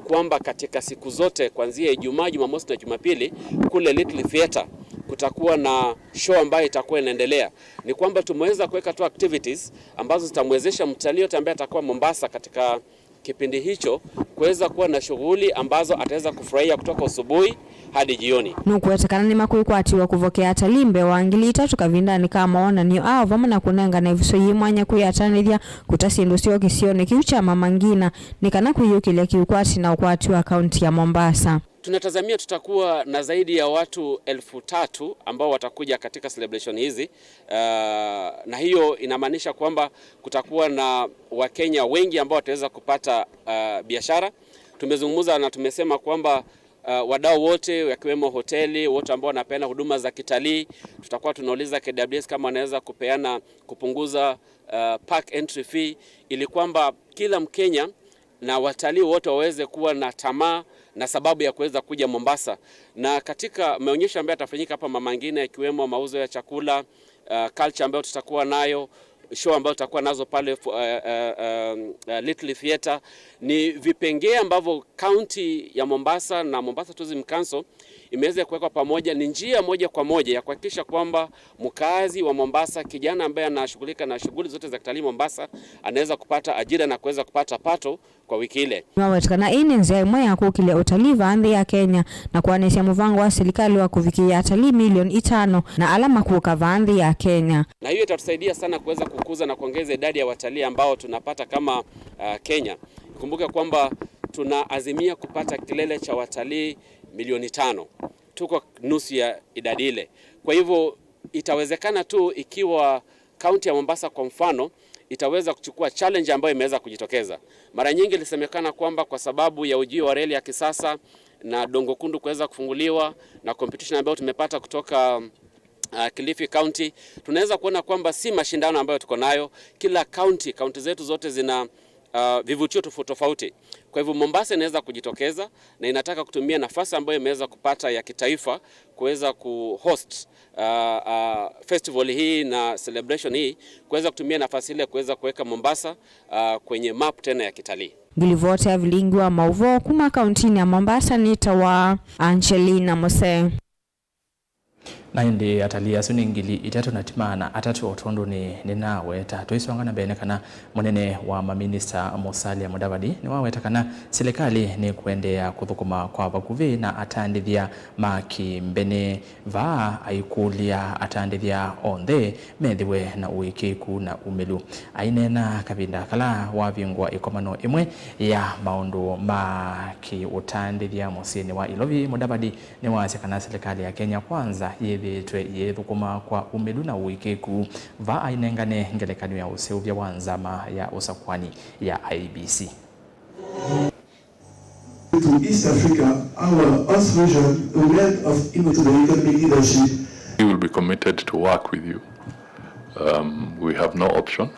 kwamba katika siku zote kuanzia Ijumaa, Jumamosi na Jumapili kule Little Theatre kutakuwa na show ambayo itakuwa inaendelea. Ni kwamba tumeweza kuweka tu activities ambazo zitamwezesha mtalii yote ambaye atakuwa Mombasa katika kipindi hicho kuweza kuwa na shughuli ambazo ataweza kufurahia kutoka asubuhi hadi jioni. Nukuwetekana ni makuikwatiwa kuvokea atalimbe wa ngili 3 kavindani kama ona niyo ao vama na kunenga na ivuso yimwanya kuyatanithia kutasindu sio kisione kiu cha Mamangina nikana kuyukilia kiukwati na ukwati wa kaunti ya Mombasa. Tunatazamia tutakuwa na zaidi ya watu 3,000 ambao watakuja katika celebration hizi, na hiyo inamaanisha kwamba kutakuwa na Wakenya wengi ambao wataweza kupata biashara. Tumezungumza na tumesema kwamba wadau wote wakiwemo hoteli wote ambao wanapeana huduma za kitalii, tutakuwa tunauliza KWS kama wanaweza kupunguza park entry fee ili kwamba kila Mkenya na watalii wote waweze kuwa na tamaa na sababu ya kuweza kuja Mombasa. Na katika maonyesho ambayo yatafanyika hapa Mamangina ikiwemo mauzo ya chakula, culture ambayo tutakuwa nayo, show ambayo tutakuwa nazo pale Little Theatre, ni vipengee ambavyo kaunti ya Mombasa na Mombasa Tourism Council imeweza kuweka pamoja. Ni njia moja kwa moja ya kuhakikisha kwamba mkazi wa Mombasa, kijana ambaye anashughulika na shughuli zote za kitalii Mombasa, anaweza kupata ajira na kuweza kupata pato kwa wiki ile. Mwawetikana ini nzia imwe ya kukile utalii vaandhi ya Kenya na kuanisha mvango wa serikali wa kufikia atalii milioni 5 na alama kuuka vaandhi ya Kenya. Na hiyo itatusaidia sana kuweza kukuza na kuongeza idadi ya watalii ambao tunapata kama Kenya. Kumbuka kwamba tunaazimia kupata kilele cha watalii milioni 5. Tuko nusu ya idadi ile. Kwa hivyo itawezekana tu ikiwa kaunti ya Mombasa kwa mfano itaweza kuchukua challenge ambayo imeweza kujitokeza. Mara nyingi ilisemekana kwamba kwa sababu ya ujio wa reli ya kisasa na Dongo Kundu kuweza kufunguliwa na competition ambayo tumepata kutoka Kilifi County, tunaweza kuona kwamba si mashindano ambayo tuko nayo. Kila kaunti zetu zote zina vivutio tofauti. Kwa hivyo Mombasa inaweza kujitokeza na inataka kutumia nafasi ambayo imeweza kupata ya kitaifa kuweza kuhost festival hii na celebration hii, kuweza kutumia nafasi ile kuweza kuweka Mombasa kwenye map tena ya kitalii. Gilivote vilingwa mauvo kuma kaunti ya Mombasa nitawa Angelina Mose. Na ndi atalia suni ngili 3 na timana atatu otondo ni nawe tatu isongana bene kana munene wa maminista Musalia Mudavadi ni waweta kana serikali ni kuendea kuthukuma kwa bakuvi na atandithia maki mbene va aikulia atandithia onthe methiwe na uikiku na umelu ainena kavinda kala wavingwa ikomano imwe ya maundu maki utandithia musini wa Ilovi. Mudavadi ni wasekana serikali ya Kenya kwanza yethukuma kwa umelu na uikiku va ainengane ngelekano ya useuvya wa nzama ya usakwani ya IBC. To East Africa, our Earth region, the wealth of economic leadership. We will be committed to work with you. We have no option.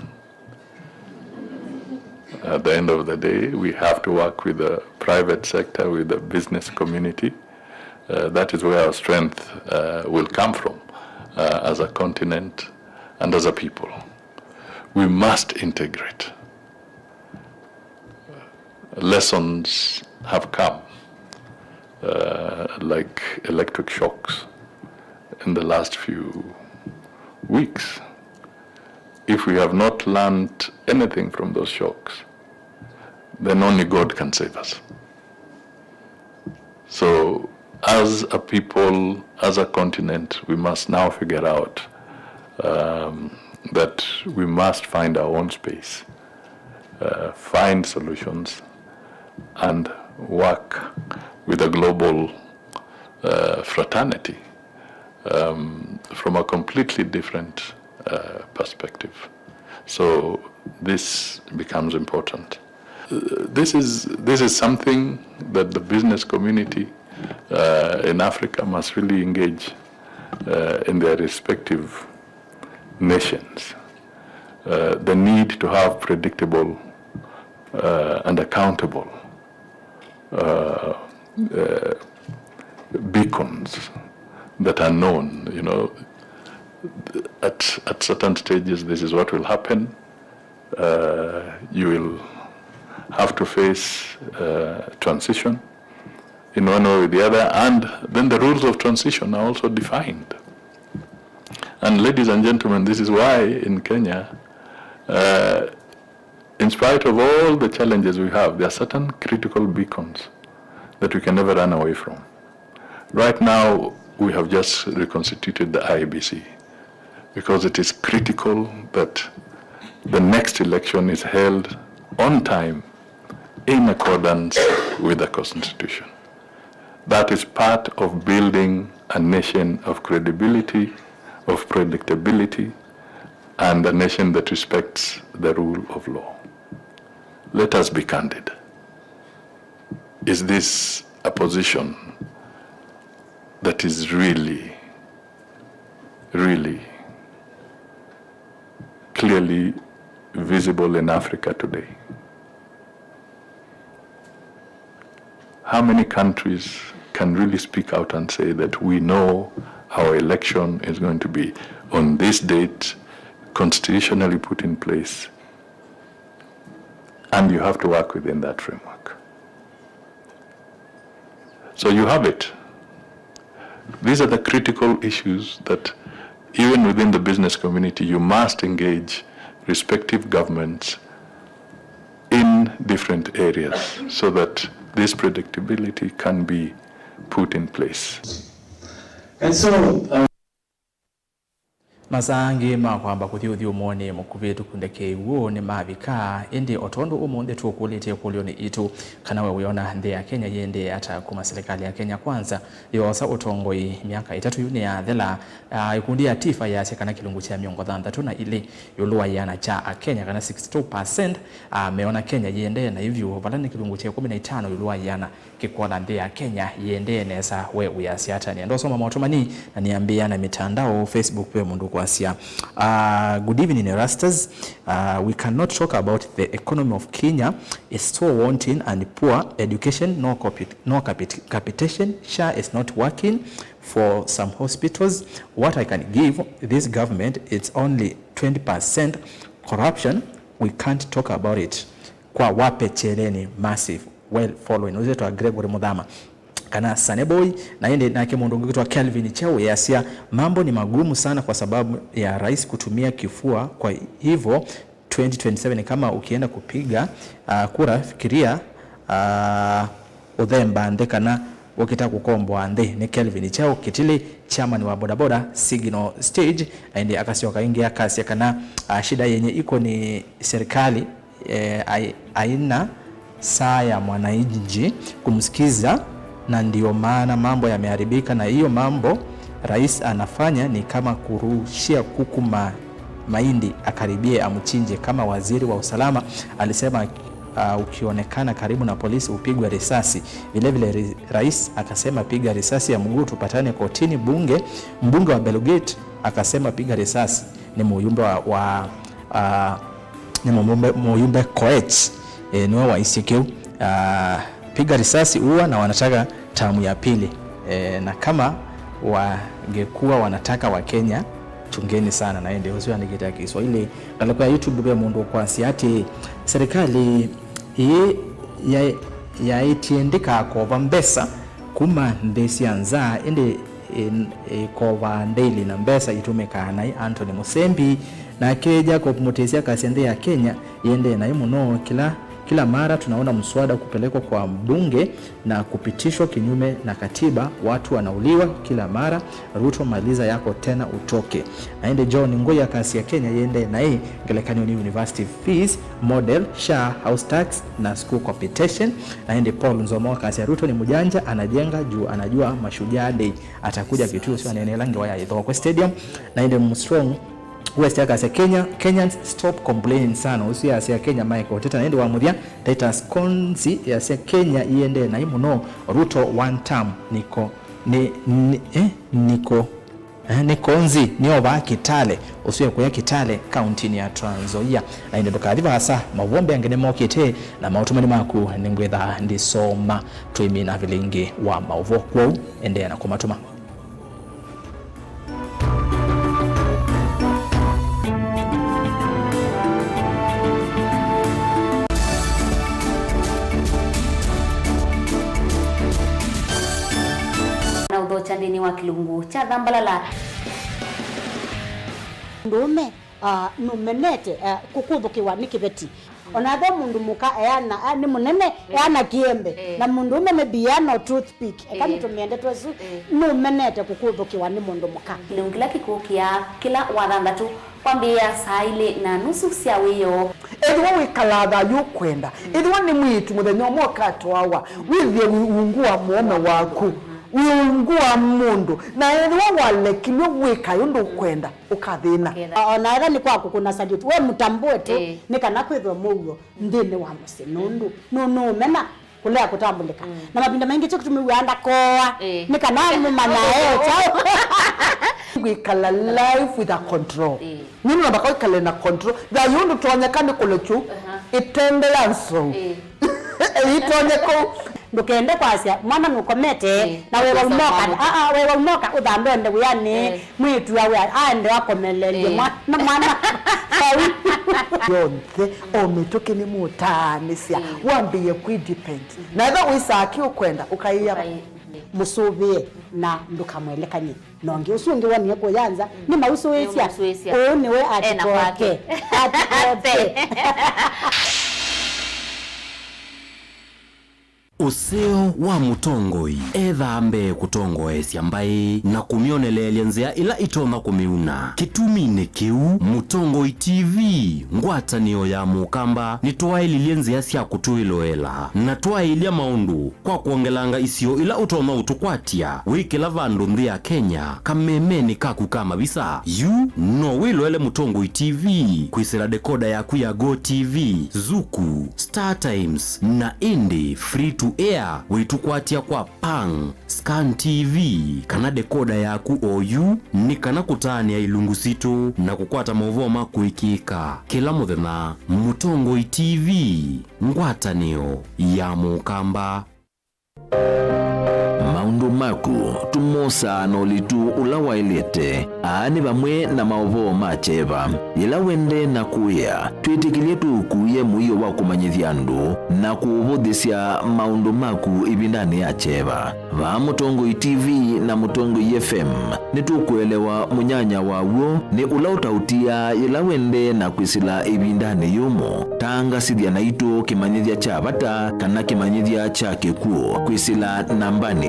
At the end of the day, we have to work with the private sector, with the business community. That is where our strength will come from as a continent and as a people, we must integrate. Lessons have come, like electric shocks in the last few weeks. If we have not learned anything from those shocks, then only God can save us. So as a people, as a continent, we must now figure out that we must find our own space, find solutions, and work with a global fraternity from a completely different perspective. So this becomes important. This is something that the business community in Africa must really engage in their respective nations. The need to have predictable and accountable beacons that are known. You know, at certain stages, this is what will happen. You will have to face transition in one way or the other, and then the rules of transition are also defined. And ladies and gentlemen, this is why in Kenya, in spite of all the challenges we have, there are certain critical beacons that we can never run away from. Right now, we have just reconstituted the IEBC because it is critical that the next election is held on time in accordance with the Constitution. That is part of building a nation of credibility, of predictability, and a nation that respects the rule of law. Let us be candid. Is this a position that is really, really clearly visible in Africa today? How many countries can really speak out and say that we know our election is going to be on this date, constitutionally put in place, and you have to work within that framework? So you have it. These are the critical issues that even within the business community you must engage respective governments in different areas so that this predictability can be put in place. And so masangi makwamba kuthi umone mukuvitu kundeke uo ni mavika indi otondo umonde tuokulete kulioni itu kana wewe nde ya Kenya yende hata kuma serikali ya Kenya kwanza yosa utongoi miaka 3 yune ya thela ikundi ya tifa ya sekana kilungu cha miongo thantatu na ile yoluwa yana cha Kenya kana 62% meona Kenya yende na hivyo valani kilungu cha 15 yoluwa yana kikola nde ya Kenya yende nesa wewe ya siata ni ndo soma maotomani na niambia na mitandao Facebook pe mundu kwa Asia. Good evening, Erastus. We cannot talk about the economy of Kenya. It's so wanting and poor education, no capitation. SHA is not working for some hospitals. What I can give this government, it's only 20% corruption. We can't talk about it. Kwa wape cheleni massive, well following. Uzetu wa Gregory Mudhama. Kana Saneboy na yende nake mondongo kitwa Kelvin Cheo yasia mambo ni magumu sana kwa sababu ya rais kutumia kifua. Kwa hivyo 2027 kama ukienda kupiga kura fikiria udhemba ndekana wakita kukombwa ande ni Kelvin Cheo kitili chairman wa bodaboda Signal Stage ende akasioka ingia kasi ya kana shida yenye iko ni serikali aina saa ya mwananchi kumsikiza, na ndio maana mambo yameharibika. Na hiyo mambo rais anafanya ni kama kurushia kuku mahindi akaribie amchinje. Kama waziri wa usalama alisema ukionekana karibu na polisi upigwe risasi. Vile vile rais akasema piga risasi ya mguu tupatane kotini. Mbunge wa Belgate akasema piga risasi. Ni muyumbe muyumbe Koech niwe wa ICQ piga risasi uwa na wanataka tamu ya pili. Na kama wangekuwa wanataka wa Kenya chungeni sana na ende usio andikita Kiswahili kala kwa YouTube kwa mundu kwa siati serikali ya itiendika kwa mbesa kuma ndesi anza ende kwa ndeli na mbesa itumeka na Anthony Musembi na keja kwa mutesia kasende ya Kenya yende na muno kila mara tunaona mswada kupelekwa kwa mbunge na kupitishwa kinyume na katiba, watu wanauliwa kila mara. Ruto maliza yako tena utoke. Aende John Ngoya kasi ya Kenya yende na ngelekani university fees model SHA house tax na school competition. Aende Paul Nzomo kasi ya Ruto ni mjanja anajenga juu anajua Mashujaa Day atakuja kituo sio anaenelange waya Ithoko Stadium. Aende Mstrong West Yaka Kenyans stop complaining sana usia ya Kenya Michael Teta naende wa mudia Titus Konzi ya Kenya iende na imuno Ruto one term Nikonzi nioba Kitale usia kwa Kitale county ya Trans Nzoia na inde dokadiva hasa mavombe angene mokete na mautumani maku ningwetha ndisoma twimi na vilingi wa mauvo kwa ende na kumatuma chandini wa kilungu cha Dhambalala ndume numenete kukuthukiwa ni kibeti onatho mundu muka eana ni munene eana kiembe na mundu umene biano toothpick kama tumiende twesu numenete kukuthukiwa ni mundu muka kila kikukia kila wathandatu kwambia saa ile na nusu cia wiyo edwa wikalatha yukwenda edwa ni mwitu muthenya mwoka twawa withie ungua muome waku uungua mundu na edwa wale kilio wika yundu kwenda ukathina ona era ni kwaku kuna salute we mutambue tu nikana kwithwa mugo ndine wa musi nundu no mena kulea kutambulika na mapinda mengi cyo kutumiwanda koa nikana mumana chao wikala life with a control nini nabaka wikala na control da yundu tuonyekane kulechu itendelanso itonyeko ndukende kwasia mwana nukomete na wewe umoka wewe umoka udambende uyani mwitu yawe aende wakomelele mwana yonke ometoke ni mutanisia wambie ku depend na eba wisaki ukwenda ukaiya musubie na ndukamwelekanye nonge usungi wani ko yanza ni mausuwesia niwe atikoke Useo wa mutongoi ethambe kutongoesya mbai na kumionelelya nzia ila itona kumiuna kitumine kiu Mutongoi TV ngwatanio ya mukamba nitwaililie nzia sya kutuiloela na twailia maundu kwa kuongelanga isio ila utona utukwatia wikila vandu nthi ya Kenya kamemeni kaku kama bisa yu no wiloele Mutongoi TV kwisira dekoda yaku ya Go TV Zuku Star Times na Indie free to air witukwatia kwa Pang Scan TV kana dekoda yaku OU ni kana kutania ilungu situ na kukwata mauvoma kuikika kila muthenya Mutongoi TV ngwatanio ya mukamba maundu maku tumosa nolitu ula wailete aani bamwe na maovo macheva ila wende na kuya twitikilie tukuye muiyo wa kumanyithia andu na kuuvuthisya maundu maku ibindani ya cheva va Mutongoi TV na Mutongoi FM nitukuelewa munyanya wawo ni ula utautia ila wende na kwisila ibindani yumo tangasithia na itu kimanyithia cha bata kana kimanyithia cha kikuo kwisila nambani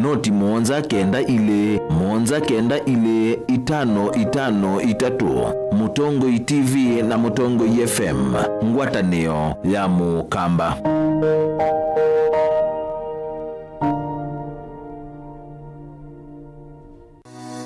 noti 1-9-ile-5-5-3 Mutongoi TV na Mutongoi FM ngwatanio ya mukamba.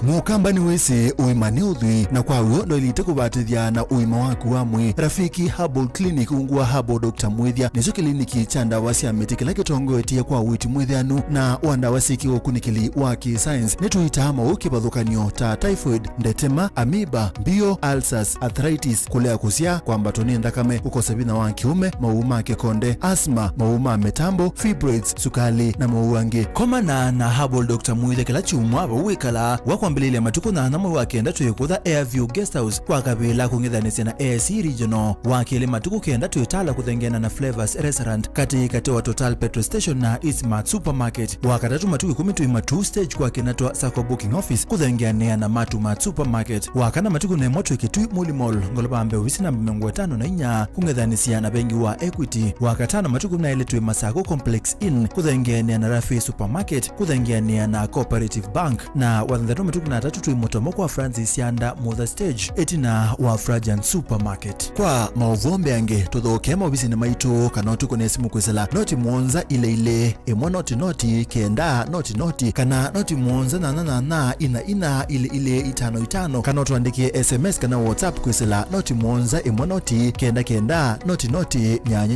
Mukamba ni wese uimane uthwi na kwa uo ndo ilite kubatithia na uima waku wamwe Rafiki Herbal Clinic ungua Herbal Dr. Mwithia nicho kliniki cha ndawa cia miti kila kitongoetie kwa witi mwithianu na wandawa siki ukunikili wa ki-science nituita mauki bathukanio ta typhoid, ndetema, amoeba, bio, ulcers, arthritis, kulea kusia kwa mbatoni ndakame, ukosa bina wa kiume, mauma kekonde, asthma, mauma metambo, fibroids, sukali na mauange. Komana na Herbal Dr. Mwithia kila chumwa wikala wako kwambililia matuku na namwe wakenda twikutha Airview Guest House kwa kabila kung'ethanĩcia na AIC Regional. Wakili matuku kenda twitala kuthengena na Flavors Restaurant kati wa Total Petrol Station na Eastmart Supermarket. Wakatatu matuku 10 twima 2 stage kwa kinatwa Sacco Booking Office kuthengeanea na Mart Supermarket. Wakana matuku ne moto ikitui Muli Mall ngolobambe ofisi namba 54 kung'ethanĩcia na bengi wa Equity. Wakatana matuku na ile twima Sacco Complex Inn kuthengeanea na Rafi Supermarket kuthengeanea na Cooperative Bank. Na wathanthatu matuku na tatu twimotomo kwa Francis Yanda Mother Stage etina wa Fragant Supermarket. Kwa mauvombe ange tuthokema ofisi na maitu kana tuko na simu kwesela noti muonza ile emwa noti kenda noti kana noti muonza na ina ile 55 kana tuandikie SMS kana WhatsApp kwesela noti muonza emwa noti kenda noti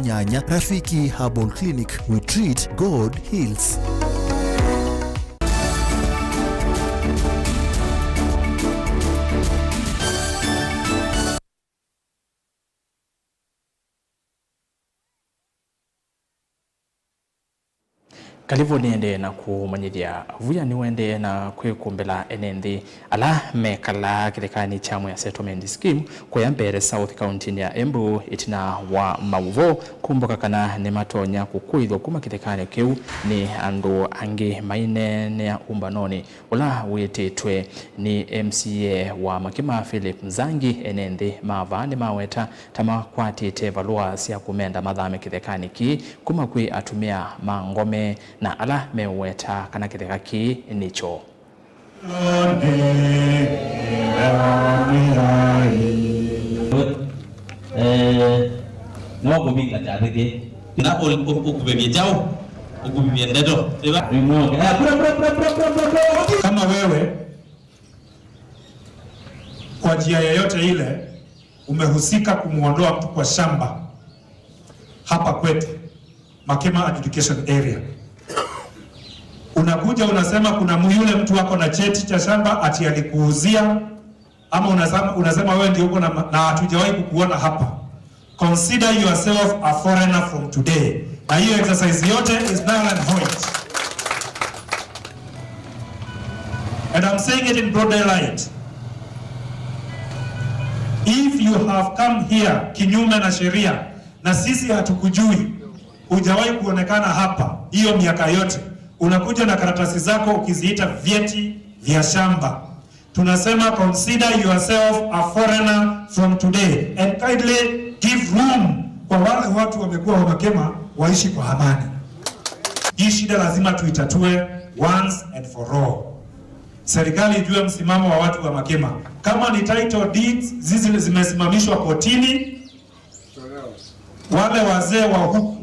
nyanya. Rafiki Herbal Clinic, we treat, God heals. Kalivo niende na kumanyithia vuya niwende na kwikumbela enendi ala mekala kirekani chamu ya settlement scheme kwa mbere South County ya Embu itina wa mauvo kumboka kana ne matonya kukuithwa kuma kirekani kiu ni andu angi maine ya umbanoni ula witetwe ni MCA wa Makima Philip Mzangi enendi mavani maweta tama kwatite valua sia kumenda mathame kirekani ki kuma kwi atumia mangome na ala meweta kana kitheka ki nicho no kuminga tatete na ukubebia jao ukubebia ndeto kama wewe kwa njia yoyote ile umehusika kumuondoa mtu kwa shamba hapa kwetu Makema Adjudication Area, unakuja unasema kuna yule mtu wako na cheti cha shamba ati alikuuzia, ama unasema wewe ndio uko na hatujawahi kukuona hapa. Consider yourself a foreigner from today. Na hiyo exercise yote is null and void. And I'm saying it in broad daylight. If you have come here kinyume na sheria na sisi hatukujui, hujawahi kuonekana hapa hiyo miaka yote, unakuja na karatasi zako ukiziita vyeti vya shamba, tunasema consider yourself a foreigner from today and kindly give room kwa wale watu wamekuwa wa Makema waishi kwa amani. Hii shida lazima tuitatue once and for all. Serikali ijue msimamo wa watu wa Makema. Kama ni title deeds zile zimesimamishwa kotini, wale wazee wa huku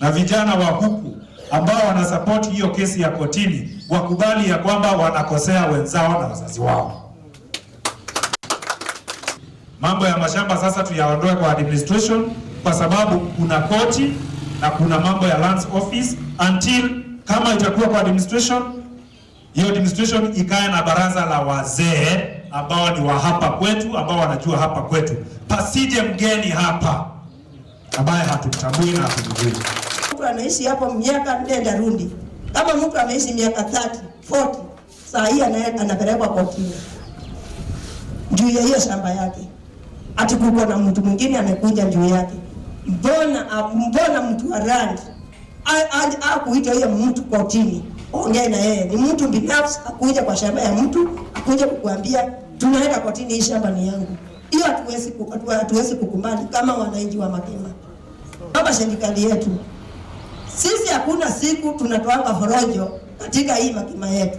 na vijana wa huku ambao wanasupport hiyo kesi ya kotini wakubali ya kwamba wanakosea wenzao na wazazi wao. Mambo ya mashamba sasa tuyaondoe kwa administration, kwa sababu kuna koti na kuna mambo ya lands office. Until kama itakuwa kwa administration, hiyo administration ikae na baraza la wazee ambao ni wa hapa kwetu, ambao wanajua hapa kwetu. Pasije mgeni hapa ambaye hatumtambui na hatumjui. Mtu anaishi hapo miaka nenda rundi. Kama mtu ameishi miaka 30, 40, saa hii anapelekwa kotini juu ya hiyo shamba yake. Ati kuko na mtu mwingine amekuja juu yake. Mbona mtu wa land kuita hiyo mtu kotini? Ongea na yeye. Ni mtu binafsi akuja kwa shamba ya mtu, akuja kukuambia tunaenda kotini, hii shamba ni yangu. Hiyo hatuwezi kukubali kama wananchi wa Makema. Kama serikali yetu, sisi hakuna siku tunatoanga forojo katika hii Makema yetu.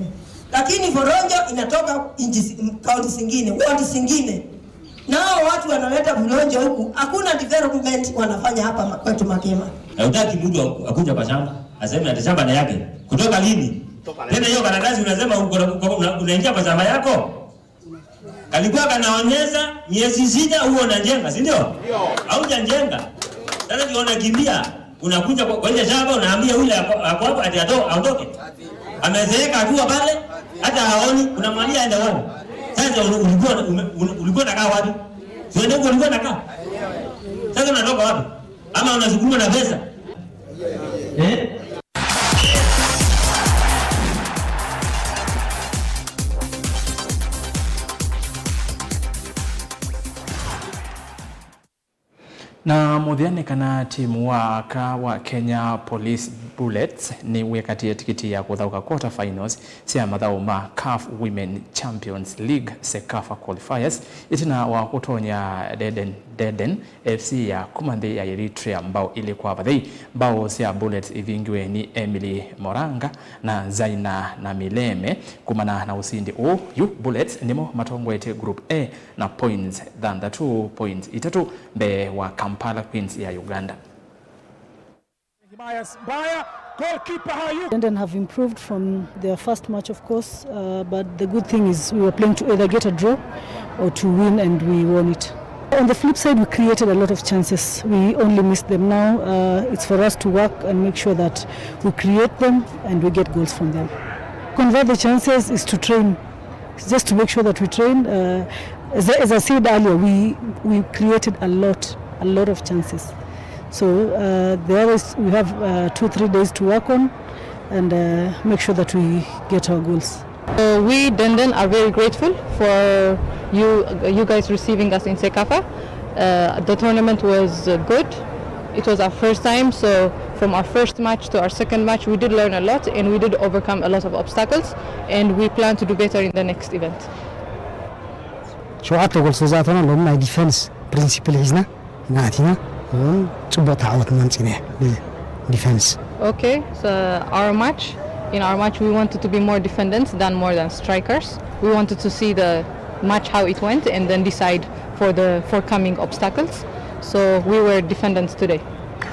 Lakini forojo inatoka kaunti zingine, wadi zingine. Nao watu wanaleta forojo huku, hakuna development wanafanya hapa kwetu Makema. Hautaki mtu akuja kwa shamba, aseme ati shamba ni yake. Kutoka lini? Tena hiyo karatasi unasema unaingia kwa shamba yako? Kalikuwa kanaonyesha miezi 6 huo unajenga, si ndio? Ndio. Haujajenga. Sasa ndio unakimbia, unakuja kwa ile shamba unaambia yule hapo hapo ati aondoke. Amezeeka tu pale, hata haoni, unamwambia aende wapi? Sasa ulikuwa unakaa wapi? Sio ndio ulikuwa unakaa? Sasa unatoka wapi? Ama unasukuma na pesa? Na muthiane kana timu wa Kenya Police Bullets ni wekatie tikiti ya kuthauka quarter finals cia mathau ma CAF Women Champions League Sekafa qualifiers itina wa kutonya Deden FC ya kumanthi ya Eritrea mbao ili kwa bathei mbao cia Bullets ithingiwe ni Emily Moranga na Zaina na Mileme kumana na usindi yu Bullets nimo matongwete group A na points than the 2 points itatu mbe wa Kampala Queens ya Uganda. London have improved from their first match, of course, but the good thing is we were playing to either get a draw or to win, and we won it. On the flip side, we created a lot of chances. We only missed them. Now it's for us to work and make sure that we create them and we get goals from them. Convert the chances is to train, it's just to make sure that we train. As I said earlier, we created a lot of chances. So the others we have 2-3 days to work on and make sure that we get our goals. We Denden are very grateful for you guys receiving us in Sekafa. The tournament was good. It was our first time, so from our first match to our second match we did learn a lot and we did overcome a lot of obstacles, and we plan to do better in the next event. شوعت قول سوزاتنا لهم ما defense principle هنا ناتنا هم تبغى تعود منتينه defense. Okay, so in our match we wanted to be more defendants than more than strikers. We wanted to see the match how it went and then decide for the forthcoming obstacles. So we were defendants today.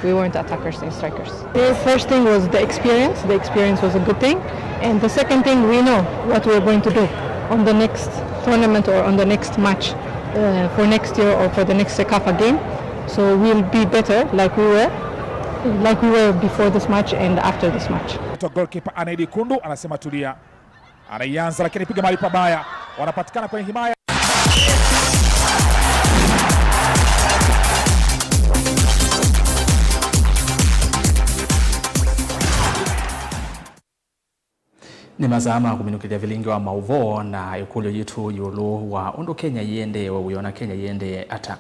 We weren't attackers and strikers. The first thing was the experience. The experience was a good thing. And the second thing, we know what we're going to do on the next tournament or on the next match for next year or for the next Sekafa game. So we'll be better like we were before this match and after this match. Goalkeeper Anedi Kundu anasema tulia. Anaianza lakini piga mahali pabaya. Wanapatikana kwenye himaya. Ni mazama kuminukilia vilingi wa mauvo na ikulu yitu yulu wa undu Kenya yende wa uyona Kenya yende ata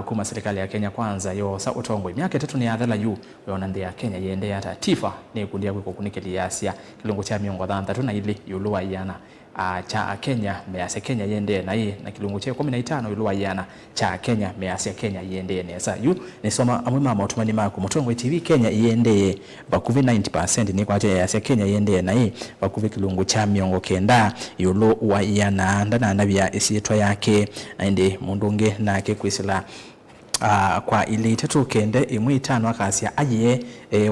kuma serikali ya Kenya kwanza yo sa utongwe miaka 3 ni adhala yu uyona ndia Kenya yende ata tifa ni kundia kwiko kunikili Asia kilungu cha miongo dhanta tuna ili yulu wa yana cha Kenya mease Kenya yende na hii na kilungu cha 15 yulu wa yana cha Kenya mease Kenya yende nesa yu ni soma amwe mama utumani mako mutongwe TV Kenya yende bakuvi 90% ni kwa ya Kenya yende na hii bakuvi kilungu cha miongo kenda yulu wa yana ndana nabia isitwa yake ende mundunge na ke kwisila kwa ili tatu kende imwe tano akasia aye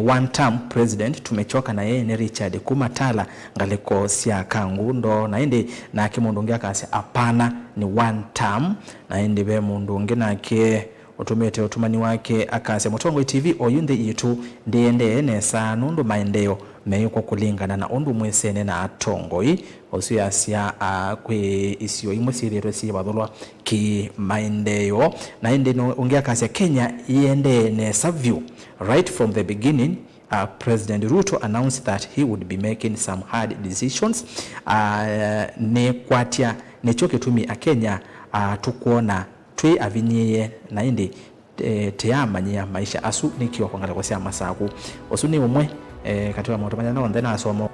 one term president tumechoka na yeye ni Richard Kumatala ngaleko sia kangundo na ende na kimundunge akasia apana ni one term na ende be mundunge na ke otumete otumani wake akasia Mutongwe TV oyunde yitu ndiende nesa nundu maendeleo meyuko kulingana na undu mwesene na atongoi osuyasia kwe isio imwe sirero si badolwa ki maendeleo na ende no ongea kasia Kenya iende nesa view right from the beginning. President Ruto announced that he would be making some hard decisions ne kwatia nechoke tumi Kenya tukuona twe avinye na ende teamanya maisha asu nikiwa kwangala kwa sia masaku osuni umwe katiwa moto manya na ondena asomo